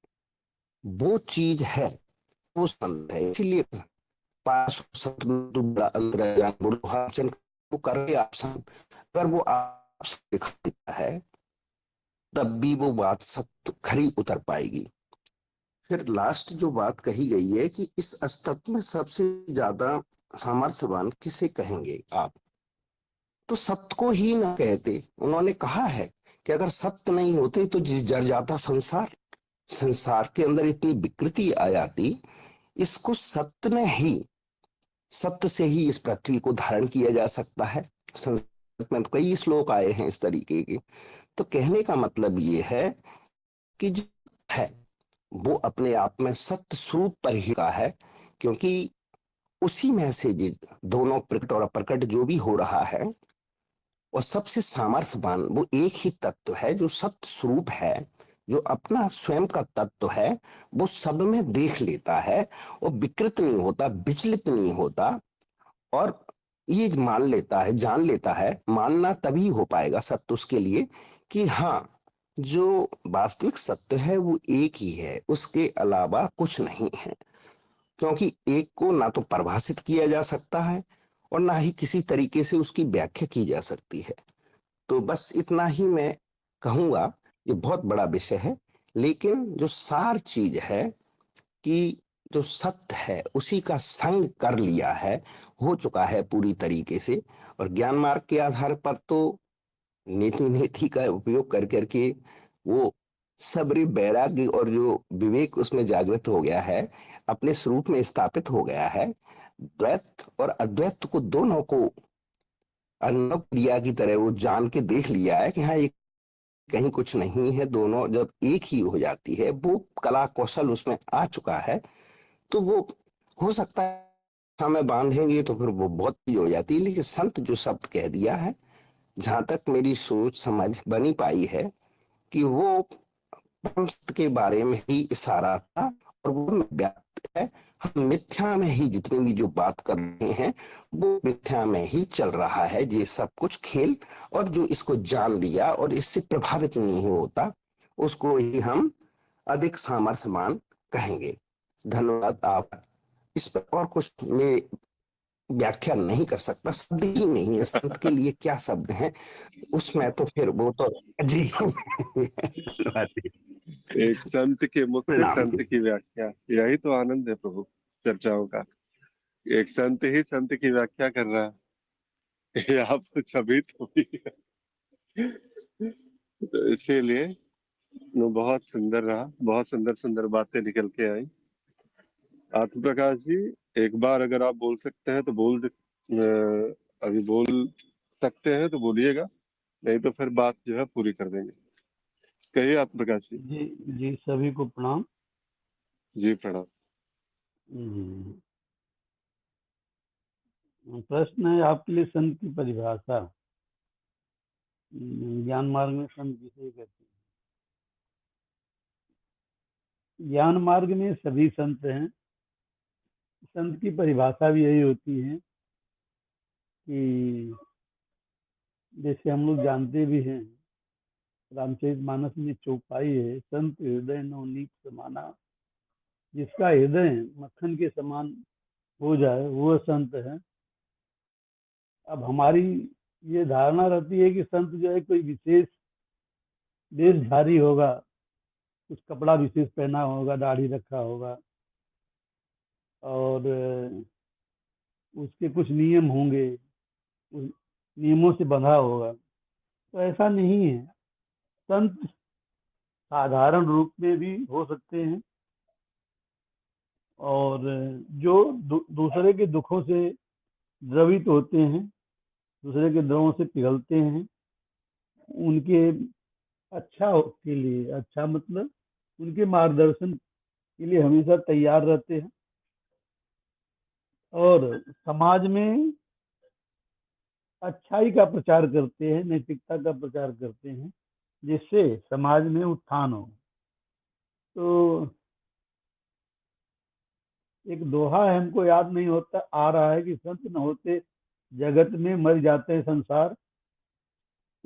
वो चीज है, वो संत है। इसलिए पास संत में तो बड़ा अंतर्यामी वचन को करे आप संत। अगर वो आपसे दिखा देता है तब भी वो बात सत्य खरी उतर पाएगी। फिर लास्ट जो बात कही गई है कि इस अस्तित्व में सबसे ज्यादा सामर्थ्यवान किसे कहेंगे आप, तो सत्य को ही ना कहते। उन्होंने कहा है कि अगर सत्य नहीं होते तो जर जाता संसार, संसार के अंदर इतनी विकृति आ जाती। इसको सत्य ने ही, सत्य से ही इस पृथ्वी को धारण किया जा सकता है। संस्कृत में तो कई श्लोक आए हैं इस तरीके के। तो कहने का मतलब ये है कि जो है वो अपने आप में सत्य स्वरूप पर ही का है, क्योंकि उसी में से दोनों प्रकट और अप्रकट जो भी हो रहा है, और सबसे सामर्थ्यवान वो एक ही तत्व है जो सत्य स्वरूप है, जो अपना स्वयं का तत्व है वो सब में देख लेता है और विकृत नहीं होता, विचलित नहीं होता। और ये मान लेता है, जान लेता है। मानना तभी हो पाएगा सत्य उसके लिए कि हाँ, जो वास्तविक सत्य है वो एक ही है, उसके अलावा कुछ नहीं है। क्योंकि एक को ना तो परिभाषित किया जा सकता है और ना ही किसी तरीके से उसकी व्याख्या की जा सकती है। तो बस इतना ही मैं कहूंगा। ये बहुत बड़ा विषय है, लेकिन जो सार चीज है कि जो सत्य है उसी का संग कर लिया है, हो चुका है पूरी तरीके से। और ज्ञान मार्ग के आधार पर तो नीति नीति का उपयोग कर करके वो सबरी वैराग्य और जो विवेक उसमें जागृत हो गया है, अपने स्वरूप में स्थापित हो गया है। द्वैत और अद्वैत को दोनों को अनव क्रिया की तरह वो जान के देख लिया है कि हाँ ये कहीं कुछ नहीं है, दोनों जब एक ही हो जाती है, वो कला कौशल उसमें आ चुका है। तो वो हो सकता है हमें बांधेंगे तो फिर वो बहुत चीज हो जाती है, लेकिन संत जो शब्द कह दिया है, जहां तक मेरी सोच समझ बनी पाई है, कि वो पंथ के बारे में ही इशारा था। और वो व्याप्त है, हम मिथ्या में ही जितनी भी जो बात कर रहे हैं वो मिथ्या में ही चल रहा है ये सब कुछ खेल। और जो इसको जान लिया और इससे प्रभावित नहीं होता उसको ही हम अधिक सामर्थ्यवान कहेंगे। धन्यवाद। आप इस पर और कुछ मैं व्याख्या नहीं कर सकता, शब्द ही नहीं है संत के लिए, क्या शब्द है उसमें, तो फिर वो तो जी एक संत के मुख से प्रणाम संत जी। की व्याख्या, यही तो आनंद है प्रभु चर्चाओं का। एक संत ही संत की व्याख्या कर रहा है, ये आप सभी तो भी तो इसीलिए वो बहुत सुंदर रहा, बहुत सुंदर सुंदर बातें निकल के आई। आत्म प्रकाश जी, एक बार अगर आप बोल सकते हैं तो अभी बोल सकते हैं तो बोलिएगा, नहीं तो फिर बात जो है पूरी कर देंगे। कहिए आत्म प्रकाश जी। जी जी, सभी को प्रणाम। जी प्रणाम। प्रश्न है आपके लिए, संत की परिभाषा। ज्ञान मार्ग में संत किसे कहते हैं? ज्ञान मार्ग में सभी संत हैं। संत की परिभाषा भी यही होती है कि जैसे हम लोग जानते भी हैं, रामचरितमानस में चौपाई है, संत हृदय नवनीत समाना। जिसका हृदय मक्खन के समान हो जाए वो संत है। अब हमारी ये धारणा रहती है कि संत जो है कोई विशेष वेशधारी होगा, कुछ कपड़ा विशेष पहना होगा, दाढ़ी रखा होगा, और उसके कुछ नियम होंगे, उस नियमों से बंधा होगा। तो ऐसा नहीं है। संत साधारण रूप में भी हो सकते हैं, और जो दूसरे के दुखों से द्रवित होते हैं, दूसरे के द्रोहों से पिघलते हैं, उनके अच्छा के लिए, अच्छा मतलब उनके मार्गदर्शन के लिए हमेशा तैयार रहते हैं, और समाज में अच्छाई का प्रचार करते हैं, नैतिकता का प्रचार करते हैं, जिससे समाज में उत्थान हो। तो एक दोहा है, हमको याद नहीं होता आ रहा है कि संत न होते जगत में मर जाते संसार।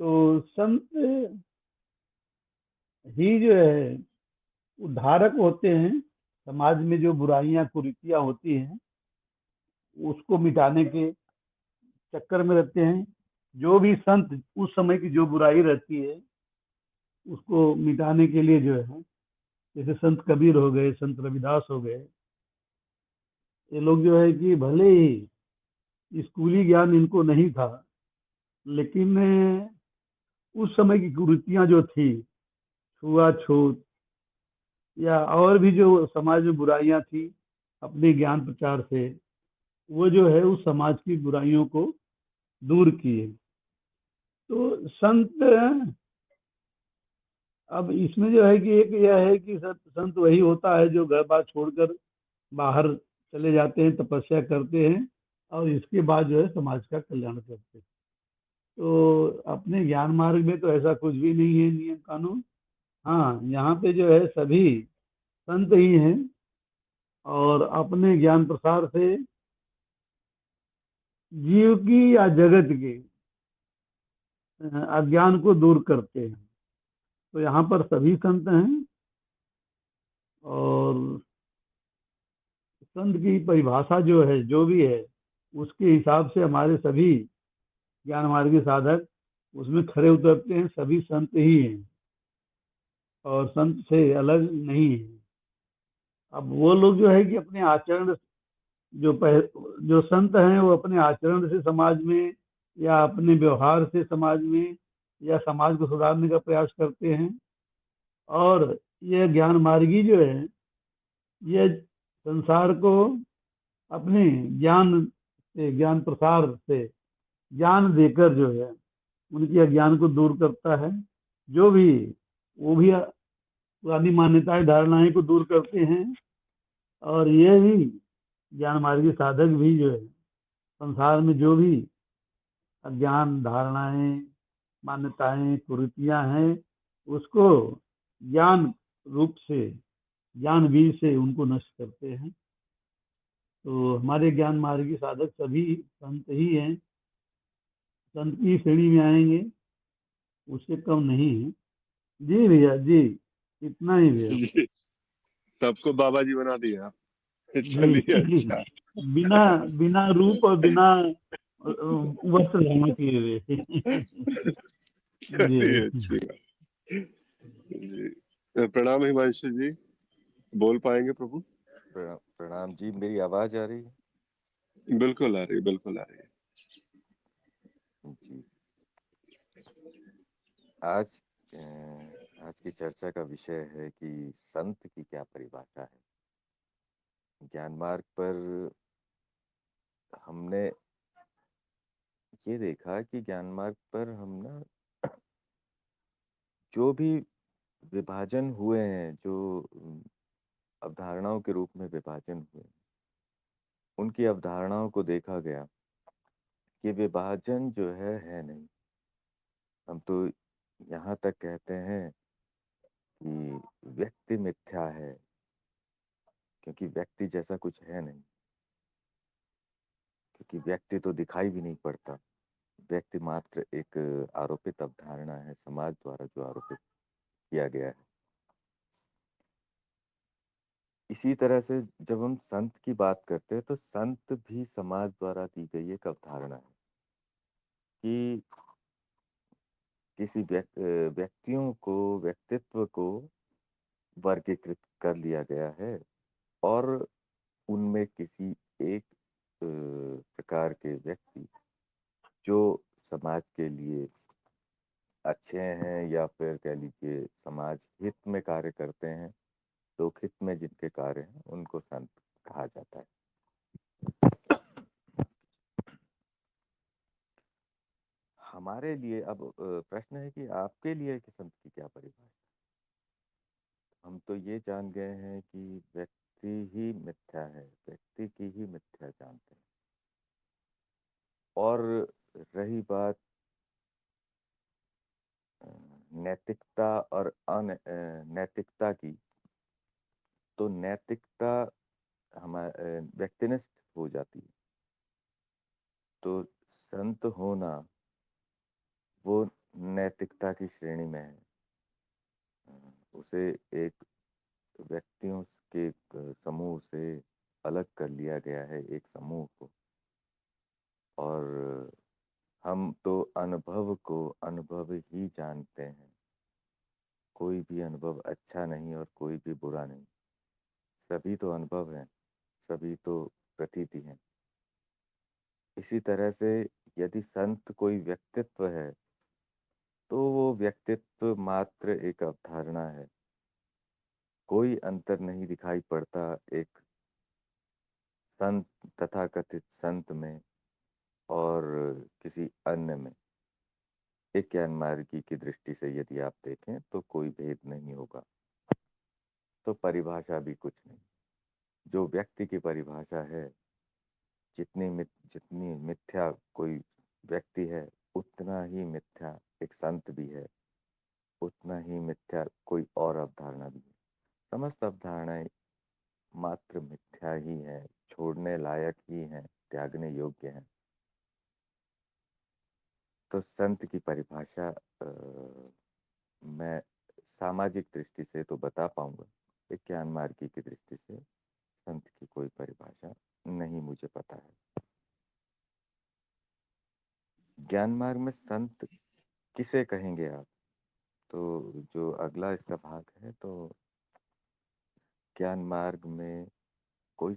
तो संत ही जो है उद्धारक होते हैं। समाज में जो बुराइयां कुरीतियां होती हैं उसको मिटाने के चक्कर में रहते हैं। जो भी संत उस समय की जो बुराई रहती है उसको मिटाने के लिए जो है, जैसे संत कबीर हो गए, संत रविदास हो गए, ये लोग जो है कि भले ही स्कूली ज्ञान इनको नहीं था, लेकिन उस समय की कुरीतियां जो थी, छुआछूत या और भी जो समाज में बुराइयां थी, अपने ज्ञान प्रचार से वो जो है उस समाज की बुराइयों को दूर किए। तो संत, अब इसमें जो है कि एक यह है कि संत वही होता है जो घर बार छोड़कर बाहर चले जाते हैं, तपस्या करते हैं, और इसके बाद जो है समाज का कल्याण करते हैं। तो अपने ज्ञान मार्ग में तो ऐसा कुछ भी नहीं है नियम कानून। हाँ, यहाँ पे जो है सभी संत ही हैं, और अपने ज्ञान प्रसार से जीव की या जगत के अज्ञान को दूर करते हैं। तो यहाँ पर सभी संत हैं, और संत की परिभाषा जो है, जो भी है, उसके हिसाब से हमारे सभी ज्ञान मार्ग के साधक उसमें खरे उतरते हैं। सभी संत ही हैं और संत से अलग नहीं है। अब वो लोग जो है कि अपने आचरण, जो संत हैं वो अपने आचरण से समाज में या अपने व्यवहार से समाज में या समाज को सुधारने का प्रयास करते हैं। और ये ज्ञान मार्गी जो है ये संसार को अपने ज्ञान से, ज्ञान प्रसार से, ज्ञान देकर जो है उनके अज्ञान को दूर करता है। जो भी वो भी पुरानी मान्यताएं, धारणाएं को दूर करते हैं। और ये भी ज्ञान मार्गी साधक भी जो है संसार में जो भी अज्ञान, धारणाएं, मान्यताएं, कुरीतियां हैं उसको ज्ञान रूप से, ज्ञान बीज से उनको नष्ट करते हैं। तो हमारे ज्ञान मार्गी साधक सभी संत ही हैं, संत की श्रेणी में आएंगे, उससे कम नहीं है। जी भैया जी, इतना ही भैया। जी, सबको बाबा जी बना दिया आप। जी चलिए, अच्छा। बिना बिना रूप और बिना वस्त्र धारण किए हुए। चलिए, जी अच्छी बात। जी, प्रणाम हिमांशु जी, बोल पाएंगे प्रभु? प्रणाम जी, मेरी आवाज आ रही बिल्कुल आ रही है, बिल्कुल आ रही है। है जी। आज आज की चर्चा का विषय है कि संत की क्या परिभाषा है। ज्ञान मार्ग पर हमने ये देखा कि ज्ञान मार्ग पर हम ना जो भी विभाजन हुए हैं, जो अवधारणाओं के रूप में विभाजन हुए, उनकी अवधारणाओं को देखा गया कि विभाजन जो है नहीं। हम तो यहाँ तक कहते हैं कि व्यक्ति मिथ्या है, क्योंकि व्यक्ति जैसा कुछ है नहीं, क्योंकि व्यक्ति तो दिखाई भी नहीं पड़ता। व्यक्ति मात्र एक आरोपित अवधारणा है, समाज द्वारा जो आरोपित किया गया है। इसी तरह से जब हम संत की बात करते हैं तो संत भी समाज द्वारा दी गई एक अवधारणा है कि किसी व्यक्तियों को, व्यक्तित्व को वर्गीकृत कर लिया गया है और उनमें किसी एक प्रकार के व्यक्ति जो समाज के लिए अच्छे हैं या फिर कह लीजिए समाज हित में कार्य करते हैं, लोक हित में जिनके कार्य हैं, उनको संत कहा जाता है। हमारे लिए अब प्रश्न है कि आपके लिए कि संत की क्या परिभाषा। हम तो ये जान गए हैं कि व्यक्ति ही मिथ्या है, व्यक्ति की ही मिथ्या जानते हैं। और रही बात नैतिकता और अनैतिकता की, तो नैतिकता हमारे व्यक्तिनिष्ठ हो जाती है। तो संत होना वो नैतिकता की श्रेणी में है। उसे एक व्यक्तियों के समूह से अलग कर लिया गया है, एक समूह को। और हम तो अनुभव को अनुभव ही जानते हैं। कोई भी अनुभव अच्छा नहीं और कोई भी बुरा नहीं, सभी तो अनुभव हैं, सभी तो प्रतीति हैं। इसी तरह से यदि संत कोई व्यक्तित्व है तो वो व्यक्तित्व मात्र एक अवधारणा है। कोई अंतर नहीं दिखाई पड़ता एक संत, तथाकथित संत में और किसी अन्य में। एक ज्ञान मार्गी की दृष्टि से यदि आप देखें तो कोई भेद नहीं होगा, तो परिभाषा भी कुछ नहीं। जो व्यक्ति की परिभाषा है, जितनी मिथ्या कोई व्यक्ति है, उतना ही मिथ्या एक संत भी है, उतना ही मिथ्या कोई और अवधारणा भी है। समस्त अवधारणाएं मात्र मिथ्या ही है, छोड़ने लायक ही है, त्यागने योग्य है। तो संत की परिभाषा मैं सामाजिक दृष्टि से तो बता पाऊंगा, एक ज्ञान मार्गी की दृष्टि से संत की कोई परिभाषा नहीं मुझे पता है। ज्ञान मार्ग में संत किसे कहेंगे आप? तो जो अगला इसका भाग है, तो ज्ञान मार्ग में कोई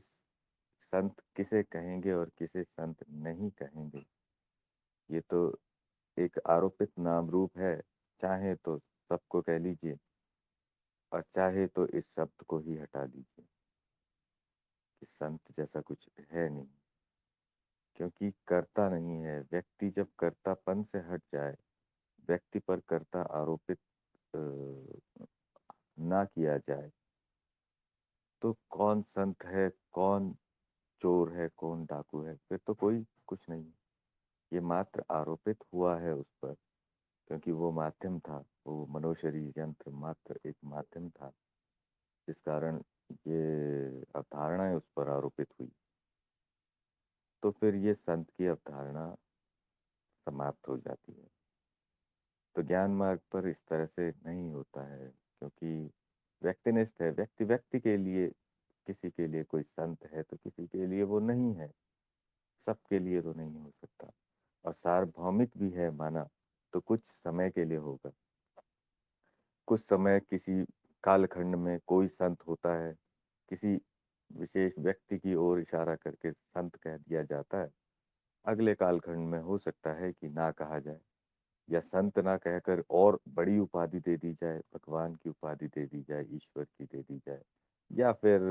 संत किसे कहेंगे और किसे संत नहीं कहेंगे, ये तो एक आरोपित नाम रूप है। चाहे तो सबको कह लीजिए और चाहे तो इस शब्द को ही हटा दीजिए कि संत जैसा कुछ है नहीं, क्योंकि कर्ता नहीं है। व्यक्ति जब कर्तापन से हट जाए, व्यक्ति पर कर्ता आरोपित ना किया जाए, तो कौन संत है, कौन चोर है, कौन डाकू है, फिर तो कोई कुछ नहीं है। ये मात्र आरोपित हुआ है उस पर, क्योंकि वो माध्यम था, वो मनोशरीर यंत्र मात्र एक माध्यम था, जिस कारण ये अवधारणाएं उस पर आरोपित हुई। तो फिर ये संत की अवधारणा समाप्त हो जाती है। तो ज्ञान मार्ग पर इस तरह से नहीं होता है, क्योंकि व्यक्तिनिष्ठ है। व्यक्ति व्यक्ति के लिए, किसी के लिए कोई संत है तो किसी के लिए वो नहीं है, सबके लिए तो नहीं हो सकता। और सार्वभौमिक भी है माना तो कुछ समय के लिए होगा। कुछ समय किसी कालखंड में कोई संत होता है, किसी विशेष व्यक्ति की ओर इशारा करके संत कह दिया जाता है। अगले कालखंड में हो सकता है कि ना कहा जाए, या संत ना कहकर और बड़ी उपाधि दे दी जाए, भगवान की उपाधि दे दी जाए, ईश्वर की दे दी जाए, या फिर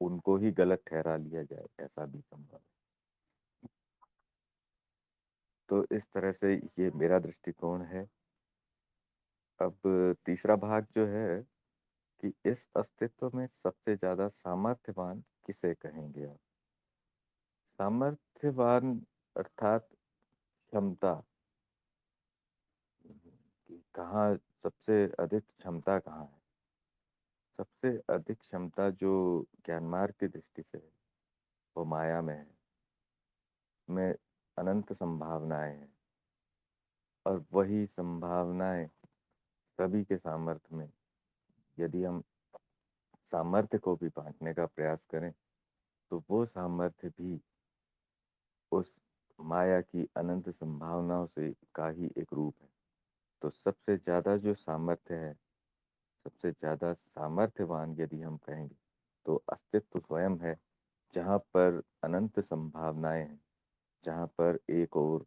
उनको ही गलत ठहरा लिया जाए, ऐसा भी संभव है। तो इस तरह से ये मेरा दृष्टिकोण है। अब तीसरा भाग जो है कि इस अस्तित्व में सबसे ज्यादा सामर्थ्यवान किसे कहेंगे आप। सामर्थ्यवान अर्थात क्षमता, कि कहाँ सबसे अधिक क्षमता कहाँ है। सबसे अधिक क्षमता जो ज्ञान मार्ग की दृष्टि से है, वो माया में है। में अनंत संभावनाएं हैं, और वही संभावनाएं सभी के सामर्थ्य में, यदि हम सामर्थ्य को भी बांटने का प्रयास करें तो वो सामर्थ्य भी उस माया की अनंत संभावनाओं से का ही एक रूप है। तो सबसे ज्यादा जो सामर्थ्य है, सबसे ज्यादा सामर्थ्यवान यदि हम कहेंगे तो अस्तित्व स्वयं है, जहाँ पर अनंत संभावनाएं हैं, जहाँ पर एक और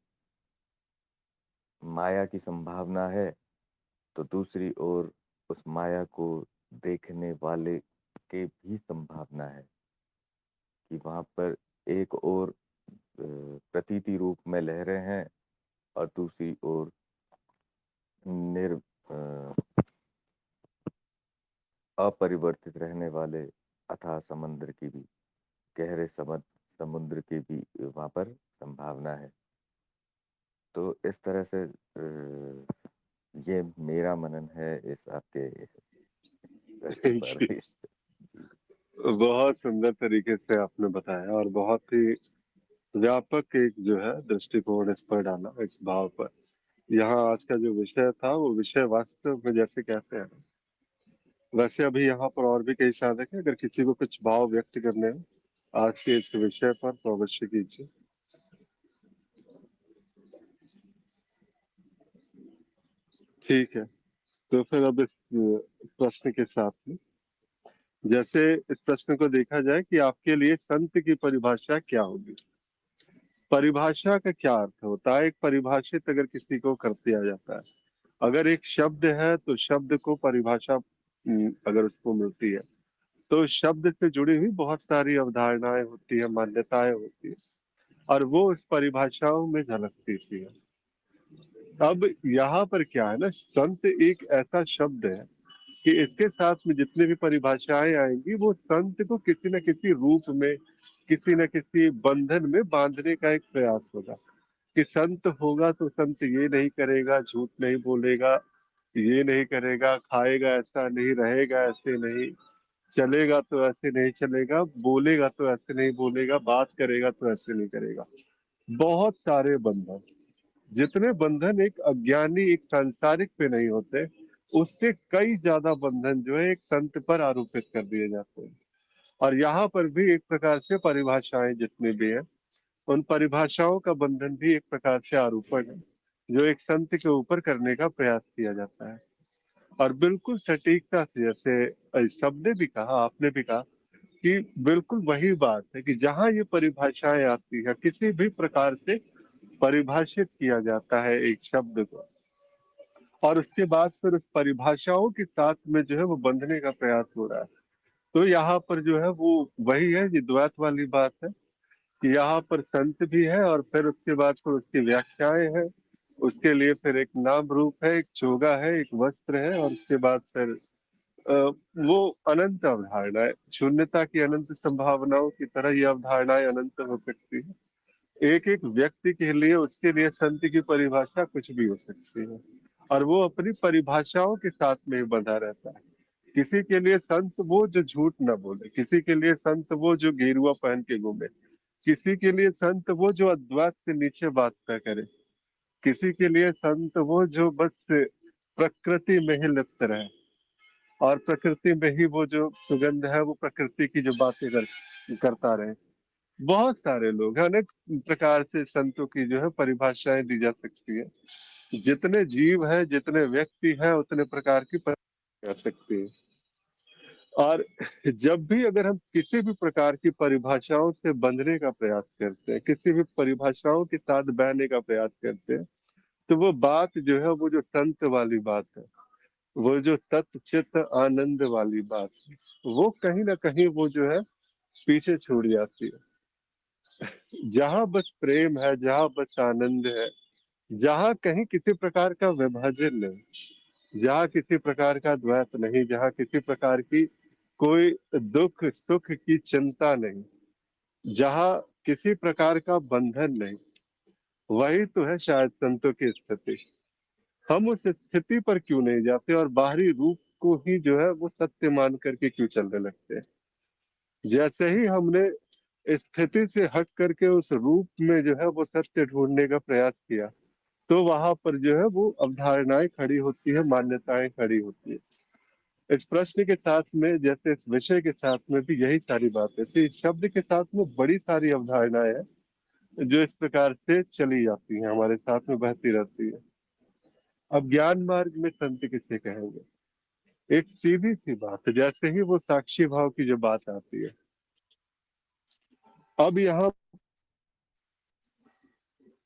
माया की संभावना है तो दूसरी ओर उस माया को देखने वाले के भी संभावना है, कि वहां पर एक और प्रतीति रूप में लहरें हैं और दूसरी ओर निर अपरिवर्तित रहने वाले अथाह समंदर की भी, गहरे समुद्र की भी वहां पर संभावना है। तो इस तरह से ये मेरा मनन है इस आपके प्रश्न पर। जी, बहुत सुंदर तरीके से आपने बताया और बहुत ही व्यापक एक जो है दृष्टिकोण इस पर डाला, इस भाव पर। यहाँ आज का जो विषय था वो विषय वास्तव में जैसे कहते हैं, वैसे अभी यहाँ पर और भी कई साधक हैं, अगर किसी को कुछ भाव व्यक्त करने हैं आज के इस विषय पर तो अवश्य कीजिए। ठीक है, तो फिर अब इस प्रश्न के साथ में, जैसे इस प्रश्न को देखा जाए कि आपके लिए संत की परिभाषा क्या होगी। परिभाषा का क्या अर्थ होता है? एक परिभाषित अगर किसी को कर दिया जाता है, अगर एक शब्द है तो शब्द को परिभाषा अगर उसको मिलती है तो शब्द से जुड़ी हुई बहुत सारी अवधारणाएं होती है, मान्यताएं होती है, और वो उस परिभाषाओं में झलकती सी है। अब यहाँ पर क्या है ना, संत एक ऐसा शब्द है कि इसके साथ में जितने भी परिभाषाएं आएंगी वो संत को किसी न किसी रूप में, किसी न किसी बंधन में बांधने का एक प्रयास होगा। कि संत होगा तो संत ये नहीं करेगा, झूठ नहीं बोलेगा, ये नहीं करेगा, खाएगा ऐसा नहीं, रहेगा ऐसे नहीं, चलेगा तो ऐसे नहीं चलेगा, बोलेगा तो ऐसे नहीं बोलेगा, बात करेगा तो ऐसे नहीं करेगा। बहुत सारे बंधन, जितने बंधन एक अज्ञानी, एक सांसारिक पे नहीं होते, उससे कई ज्यादा बंधन जो है एक संत पर आरोपित कर दिए जाते हैं। और यहाँ पर भी एक प्रकार से परिभाषाएं जितनी भी है, उन परिभाषाओं का बंधन भी एक प्रकार से आरोपण है जो एक संत के ऊपर करने का प्रयास किया जाता है। और बिल्कुल सटीकता से, जैसे सबने भी कहा, आपने भी कहा कि बिल्कुल वही बात है कि जहां ये परिभाषाएं आती है, किसी भी प्रकार से परिभाषित किया जाता है एक शब्द को, और उसके बाद फिर उस परिभाषाओं के साथ में जो है वो बंधने का प्रयास हो रहा है, तो यहाँ पर जो है वो वही है, ये द्वैत वाली बात है कि यहाँ पर संत भी है और फिर उसके बाद फिर उसकी व्याख्याएं हैं, उसके लिए फिर एक नाम रूप है, एक चोगा है, एक वस्त्र है, और उसके बाद फिर अ, वो अनंत अवधारणा है। शून्यता की अनंत संभावनाओं की तरह ये अवधारणाएं अनंत हो सकती है। एक एक व्यक्ति के लिए, उसके लिए संत की परिभाषा कुछ भी हो सकती है, और वो अपनी परिभाषाओं के साथ में ही बंधा रहता है। किसी के लिए संत वो जो झूठ न बोले, किसी के लिए संत वो जो गेरुआ पहन के घूमे, किसी के लिए संत वो जो अद्वैत से नीचे बात न करे, किसी के लिए संत वो जो बस प्रकृति में ही लिप्त रहे, और प्रकृति में ही वो जो सुगंध है वो प्रकृति की जो बातें करता रहे। बहुत सारे लोग हैं, अनेक प्रकार से संतों की जो है परिभाषाएं दी जा सकती है। जितने जीव है, जितने व्यक्ति है, उतने प्रकार की परिभाषा कर सकती है। और जब भी अगर हम किसी भी प्रकार की परिभाषाओं से बंधने का प्रयास करते हैं, किसी भी परिभाषाओं के साथ बहने का प्रयास करते हैं, तो वो बात जो है, वो जो संत वाली बात है, वो जो सत्य चित्त आनंद वाली बात है, वो कहीं ना कहीं वो जो है पीछे छूट जाती है। जहां बस प्रेम है, जहां बस आनंद है, जहां कहीं किसी प्रकार का विभाजन नहीं, जहां किसी प्रकार का द्वैत नहीं, जहां किसी प्रकार की कोई दुख सुख की चिंता नहीं, जहां किसी प्रकार का बंधन नहीं, वही तो है शायद संतों की स्थिति। हम उस स्थिति पर क्यों नहीं जाते और बाहरी रूप को ही जो है वो सत्य मान करके क्यों चलने लगते हैं? जैसे ही हमने स्थिति से हट करके उस रूप में जो है वो सत्य ढूंढने का प्रयास किया, तो वहां पर जो है वो अवधारणाएं खड़ी होती है, मान्यताएं खड़ी होती है। इस प्रश्न के साथ में, जैसे इस विषय के साथ में भी यही सारी बातें थी। इस शब्द के साथ में बड़ी सारी अवधारणाएं हैं जो इस प्रकार से चली जाती हैं, हमारे साथ में बहती रहती है। अब ज्ञान मार्ग में संत किसे कहेंगे? एक सीधी सी बात है, जैसे ही वो साक्षी भाव की जो बात आती है, अब यहाँ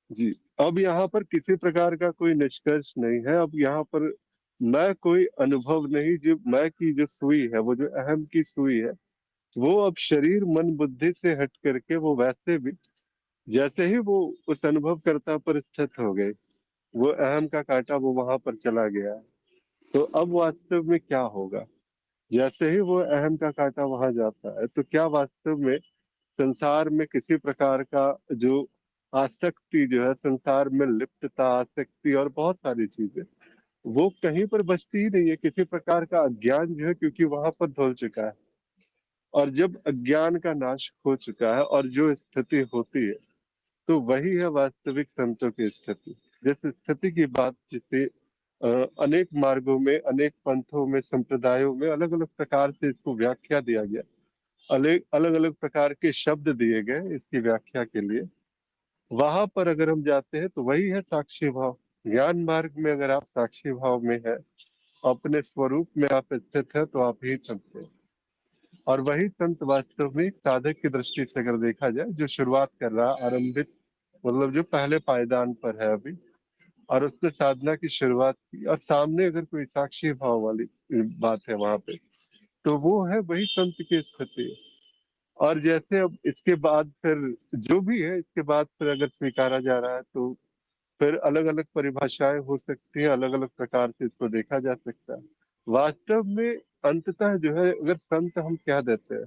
जी, अब यहाँ पर किसी प्रकार का कोई निष्कर्ष नहीं है। अब यहाँ पर मैं कोई अनुभव नहीं, जो मैं की जो सुई है, वो जो अहम की सुई है, वो अब शरीर मन बुद्धि से हट करके वो वैसे भी, जैसे ही वो उस अनुभवकर्ता पर स्थित हो गए, वो अहम का कांटा वो वहां पर चला गया है। तो अब वास्तव में क्या होगा? जैसे ही वो अहम का कांटा वहां जाता है, तो क्या वास्तव में संसार में किसी प्रकार का जो आसक्ति जो है, संसार में लिप्तता, आसक्ति और बहुत सारी चीजें, वो कहीं पर बचती ही नहीं है। किसी प्रकार का अज्ञान जो है, क्योंकि वहां पर धुल चुका है, और जब अज्ञान का नाश हो चुका है और जो स्थिति होती है, तो वही है वास्तविक संतों की स्थिति। जिस स्थिति की बात, जिसे अनेक मार्गों में, अनेक पंथों में, संप्रदायों में अलग अलग प्रकार से इसको व्याख्या दिया गया, अलग अलग अलग प्रकार के शब्द दिए गए इसकी व्याख्या के लिए, वहां पर अगर हम जाते हैं तो वही है साक्षी भाव। ज्ञान मार्ग में अगर आप साक्षी भाव में है, अपने स्वरूप में आप स्थित है, तो आप ही चलते हैं। और वही संत वास्तव में एक साधक की दृष्टि से अगर देखा जाए, जो शुरुआत कर रहा है, आरंभिक, मतलब जो पहले पायदान पर है अभी, और उसने साधना की शुरुआत की, और सामने अगर कोई साक्षी भाव वाली बात है वहां पे, तो वो है वही संत की स्थिति। और जैसे अब इसके बाद फिर जो भी है, इसके बाद फिर अगर स्वीकारा जा रहा है, तो फिर अलग अलग परिभाषाएं हो सकती हैं, अलग अलग प्रकार से इसको देखा जा सकता है। वास्तव में अंततः जो है, अगर संत हम कह देते हैं,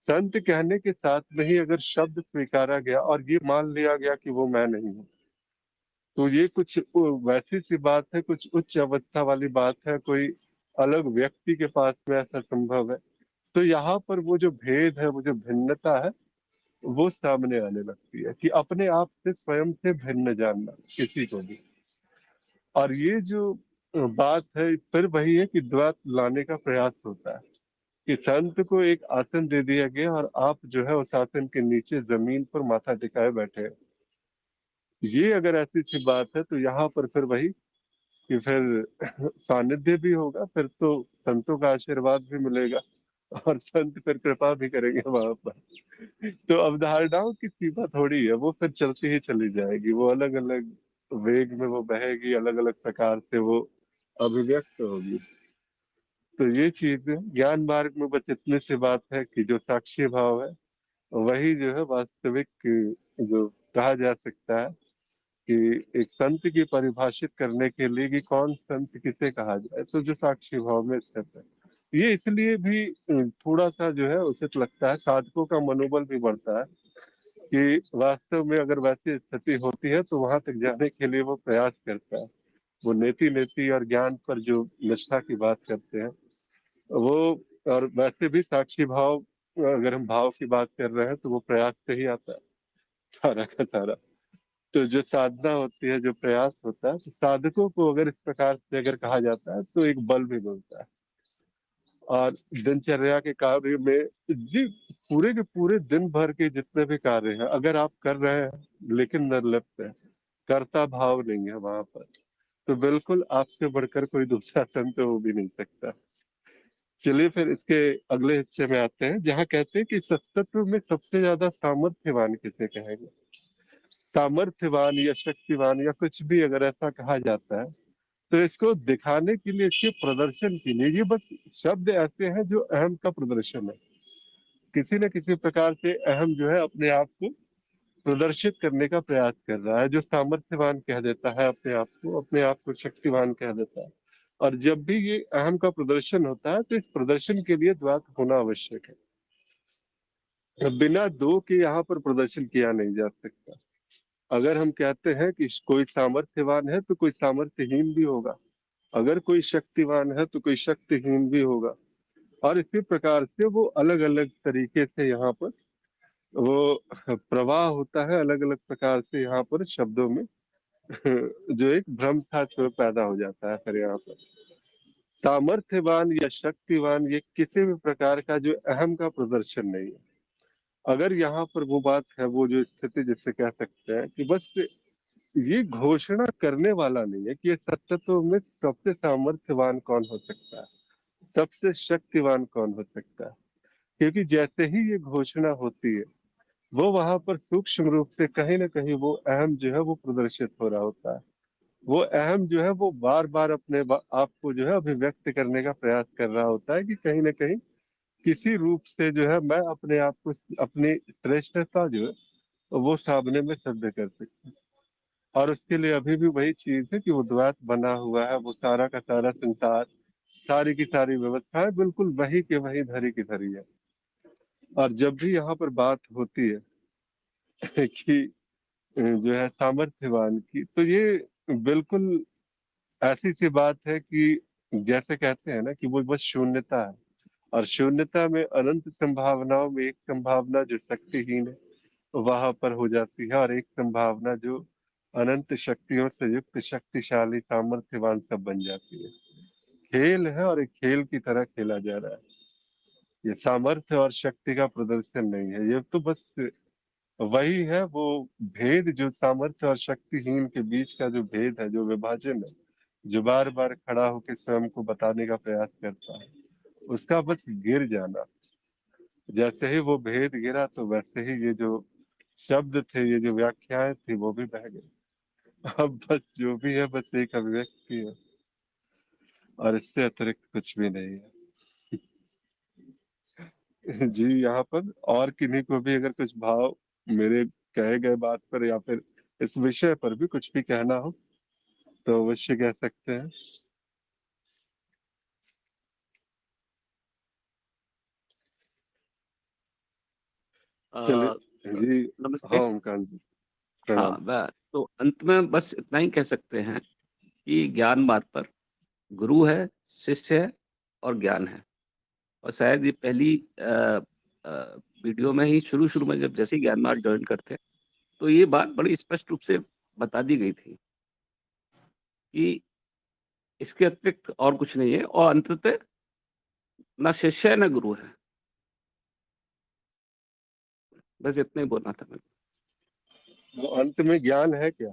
संत कहने के साथ में ही अगर शब्द स्वीकारा गया और ये मान लिया गया कि वो मैं नहीं हूँ, तो ये कुछ वैसी सी बात है, कुछ उच्च अवस्था वाली बात है, कोई अलग व्यक्ति के पास में ऐसा संभव है। तो यहाँ पर वो जो भेद है, वो जो भिन्नता है, वो सामने आने लगती है कि अपने आप से, स्वयं से भिन्न जानना किसी को भी। और ये जो बात है, फिर वही है कि द्वैत लाने का प्रयास होता है कि संत को एक आसन दे दिया गया और आप जो है उस आसन के नीचे जमीन पर माथा टिकाए बैठे हैं। ये अगर ऐसी सी बात है, तो यहाँ पर फिर वही कि फिर सानिध्य भी होगा, फिर तो संतों का आशीर्वाद भी मिलेगा और संत फिर कृपा भी करेंगे वहां पर। तो अवधारणाओं की सीमा थोड़ी है, वो फिर चलती ही चली जाएगी, वो अलग अलग वेग में वो बहेगी, अलग अलग प्रकार से वो अभिव्यक्त होगी। तो ये चीज ज्ञान मार्ग में बस इतने से बात है कि जो साक्षी भाव है वही जो है वास्तविक जो कहा जा सकता है कि एक संत की परिभाषित करने के लिए कि कौन संत किसे कहा जाए, तो जो साक्षी भाव में स्थित है। ये इसलिए भी थोड़ा सा जो है उचित लगता है, साधकों का मनोबल भी बढ़ता है कि वास्तव में अगर वैसी स्थिति होती है तो वहां तक जाने के लिए वो प्रयास करता है। वो नेति नेति और ज्ञान पर जो निष्ठा की बात करते हैं वो, और वैसे भी साक्षी भाव, अगर हम भाव की बात कर रहे हैं तो वो प्रयास से ही आता है सारा का सारा। तो जो साधना होती है, जो प्रयास होता है, तो साधकों को अगर इस प्रकार से अगर कहा जाता है तो एक बल भी मिलता है। और दिनचर्या के कार्य में जी, पूरे के पूरे दिन भर के जितने भी कार्य हैं अगर आप कर रहे हैं लेकिन निर्लिप्त है, कर्ता भाव नहीं है वहां पर, तो बिल्कुल आपसे बढ़कर कोई दूसरा संत हो भी नहीं सकता। चलिए फिर इसके अगले हिस्से में आते हैं, जहाँ कहते हैं कि सत्सत्व में सबसे ज्यादा सामर्थ्यवान किसे कहेंगे। सामर्थ्यवान या शक्तिवान या कुछ भी अगर ऐसा कहा जाता है तो इसको दिखाने के लिए, इसके प्रदर्शन के लिए, ये बस शब्द ऐसे हैं जो अहम का प्रदर्शन है। किसी न किसी प्रकार से अहम जो है अपने आप को प्रदर्शित करने का प्रयास कर रहा है। जो सामर्थ्यवान कह देता है अपने आप को शक्तिवान कह देता है। और जब भी ये अहम का प्रदर्शन होता है तो इस प्रदर्शन के लिए द्वैत होना आवश्यक है। बिना दो के यहाँ पर प्रदर्शन किया नहीं जा सकता। अगर हम कहते हैं कि कोई सामर्थ्यवान है तो कोई सामर्थ्यहीन भी होगा, अगर कोई शक्तिवान है तो कोई शक्तिहीन भी होगा। और इसी प्रकार से वो अलग अलग तरीके से यहाँ पर वो प्रवाह होता है, अलग अलग प्रकार से यहाँ पर शब्दों में जो एक भ्रम था जो पैदा हो जाता है फिर यहाँ पर। सामर्थ्यवान या शक्तिवान ये किसी भी प्रकार का जो अहम का प्रदर्शन नहीं है। अगर यहाँ पर वो बात है, वो जो स्थिति जिससे कह सकते हैं कि बस ये घोषणा करने वाला नहीं है कि ये सत्य में सबसे सामर्थ्यवान कौन हो सकता है, सबसे शक्तिवान कौन हो सकता है। क्योंकि जैसे ही ये घोषणा होती है वो वहां पर सूक्ष्म रूप से कहीं ना कहीं वो अहम जो है वो प्रदर्शित हो रहा होता है। वो अहम जो है वो बार बार आप को जो है अभिव्यक्त करने का प्रयास कर रहा होता है कि कहीं ना कहीं किसी रूप से जो है मैं अपने आप को, अपनी श्रेष्ठता जो है वो सामने में सिद्ध कर सकता हूँ। और उसके लिए अभी भी वही चीज है कि वो द्वैत बना हुआ है, वो सारा का सारा संसार, सारी की सारी व्यवस्थाएं बिल्कुल वही के वही धरी की धरी है। और जब भी यहाँ पर बात होती है कि जो है सामर्थ्यवान की, तो ये बिल्कुल ऐसी सी बात है कि जैसे कहते हैं ना कि वो बस शून्यता है, और शून्यता में अनंत संभावनाओं में एक संभावना जो शक्तिहीन है वहां पर हो जाती है, और एक संभावना जो अनंत शक्तियों से युक्त शक्तिशाली सामर्थ्यवान सब बन जाती है। खेल है और एक खेल की तरह खेला जा रहा है। ये सामर्थ्य और शक्ति का प्रदर्शन नहीं है, ये तो बस वही है वो भेद जो सामर्थ्य और शक्तिहीन के बीच का जो भेद है, जो विभाजन है, जो बार बार खड़ा होकर स्वयं को बताने का प्रयास करता है, उसका बस गिर जाना। जैसे ही वो भेद गिरा तो वैसे ही ये जो शब्द थे, ये जो व्याख्याएं थी वो भी बह गई। अब बस जो भी है बस एक अभिव्यक्ति है, और इससे अतिरिक्त कुछ भी नहीं है। जी, यहाँ पर और किन्हीं को भी अगर कुछ भाव मेरे कहे गए बात पर या फिर इस विषय पर भी कुछ भी कहना हो तो अवश्य कह सकते हैं। अ, चलिए जी। नमस्ते। हाँ ओमकांत जी, हाँ, प्रणाम। तो अंत में बस इतना ही कह सकते हैं कि ज्ञान मार्ग पर गुरु है, शिष्य है और ज्ञान है। और शायद ये पहली वीडियो में ही शुरू में जब जैसे ही ज्ञान मार्ग ज्वाइन करते हैं तो ये बात बड़ी स्पष्ट रूप से बता दी गई थी कि इसके अतिरिक्त और कुछ नहीं है, और अंततः ना शिष्य है ना गुरु है। बस इतना ही बोलना था मेरे वो अंत में ज्ञान है क्या?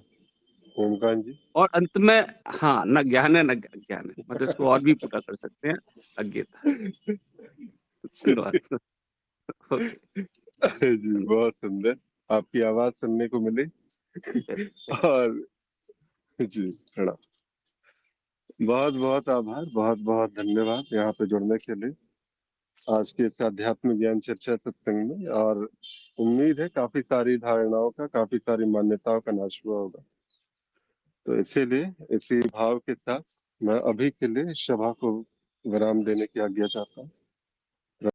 ओमकांत जी। और अंत में हाँ, ना ज्ञान है ना ज्ञान है, मतलब इसको और भी पूरा कर सकते हैं, अज्ञता। धन्यवाद। ओके। जी, बहुत सुंदर। आपकी आवाज सुनने को मिली। और जी, प्रणाम। बहुत बहुत आभार, बहुत बहुत धन्यवाद यहाँ पे जुड़ने के लिए आज के इस आध्यात्मिक ज्ञान चर्चा सत्संग में। और उम्मीद है काफी सारी धारणाओं का, काफी सारी मान्यताओं का नाश हुआ होगा। तो इसीलिए इसी भाव के साथ मैं अभी के लिए सभा को विराम देने की आज्ञा चाहता हूँ।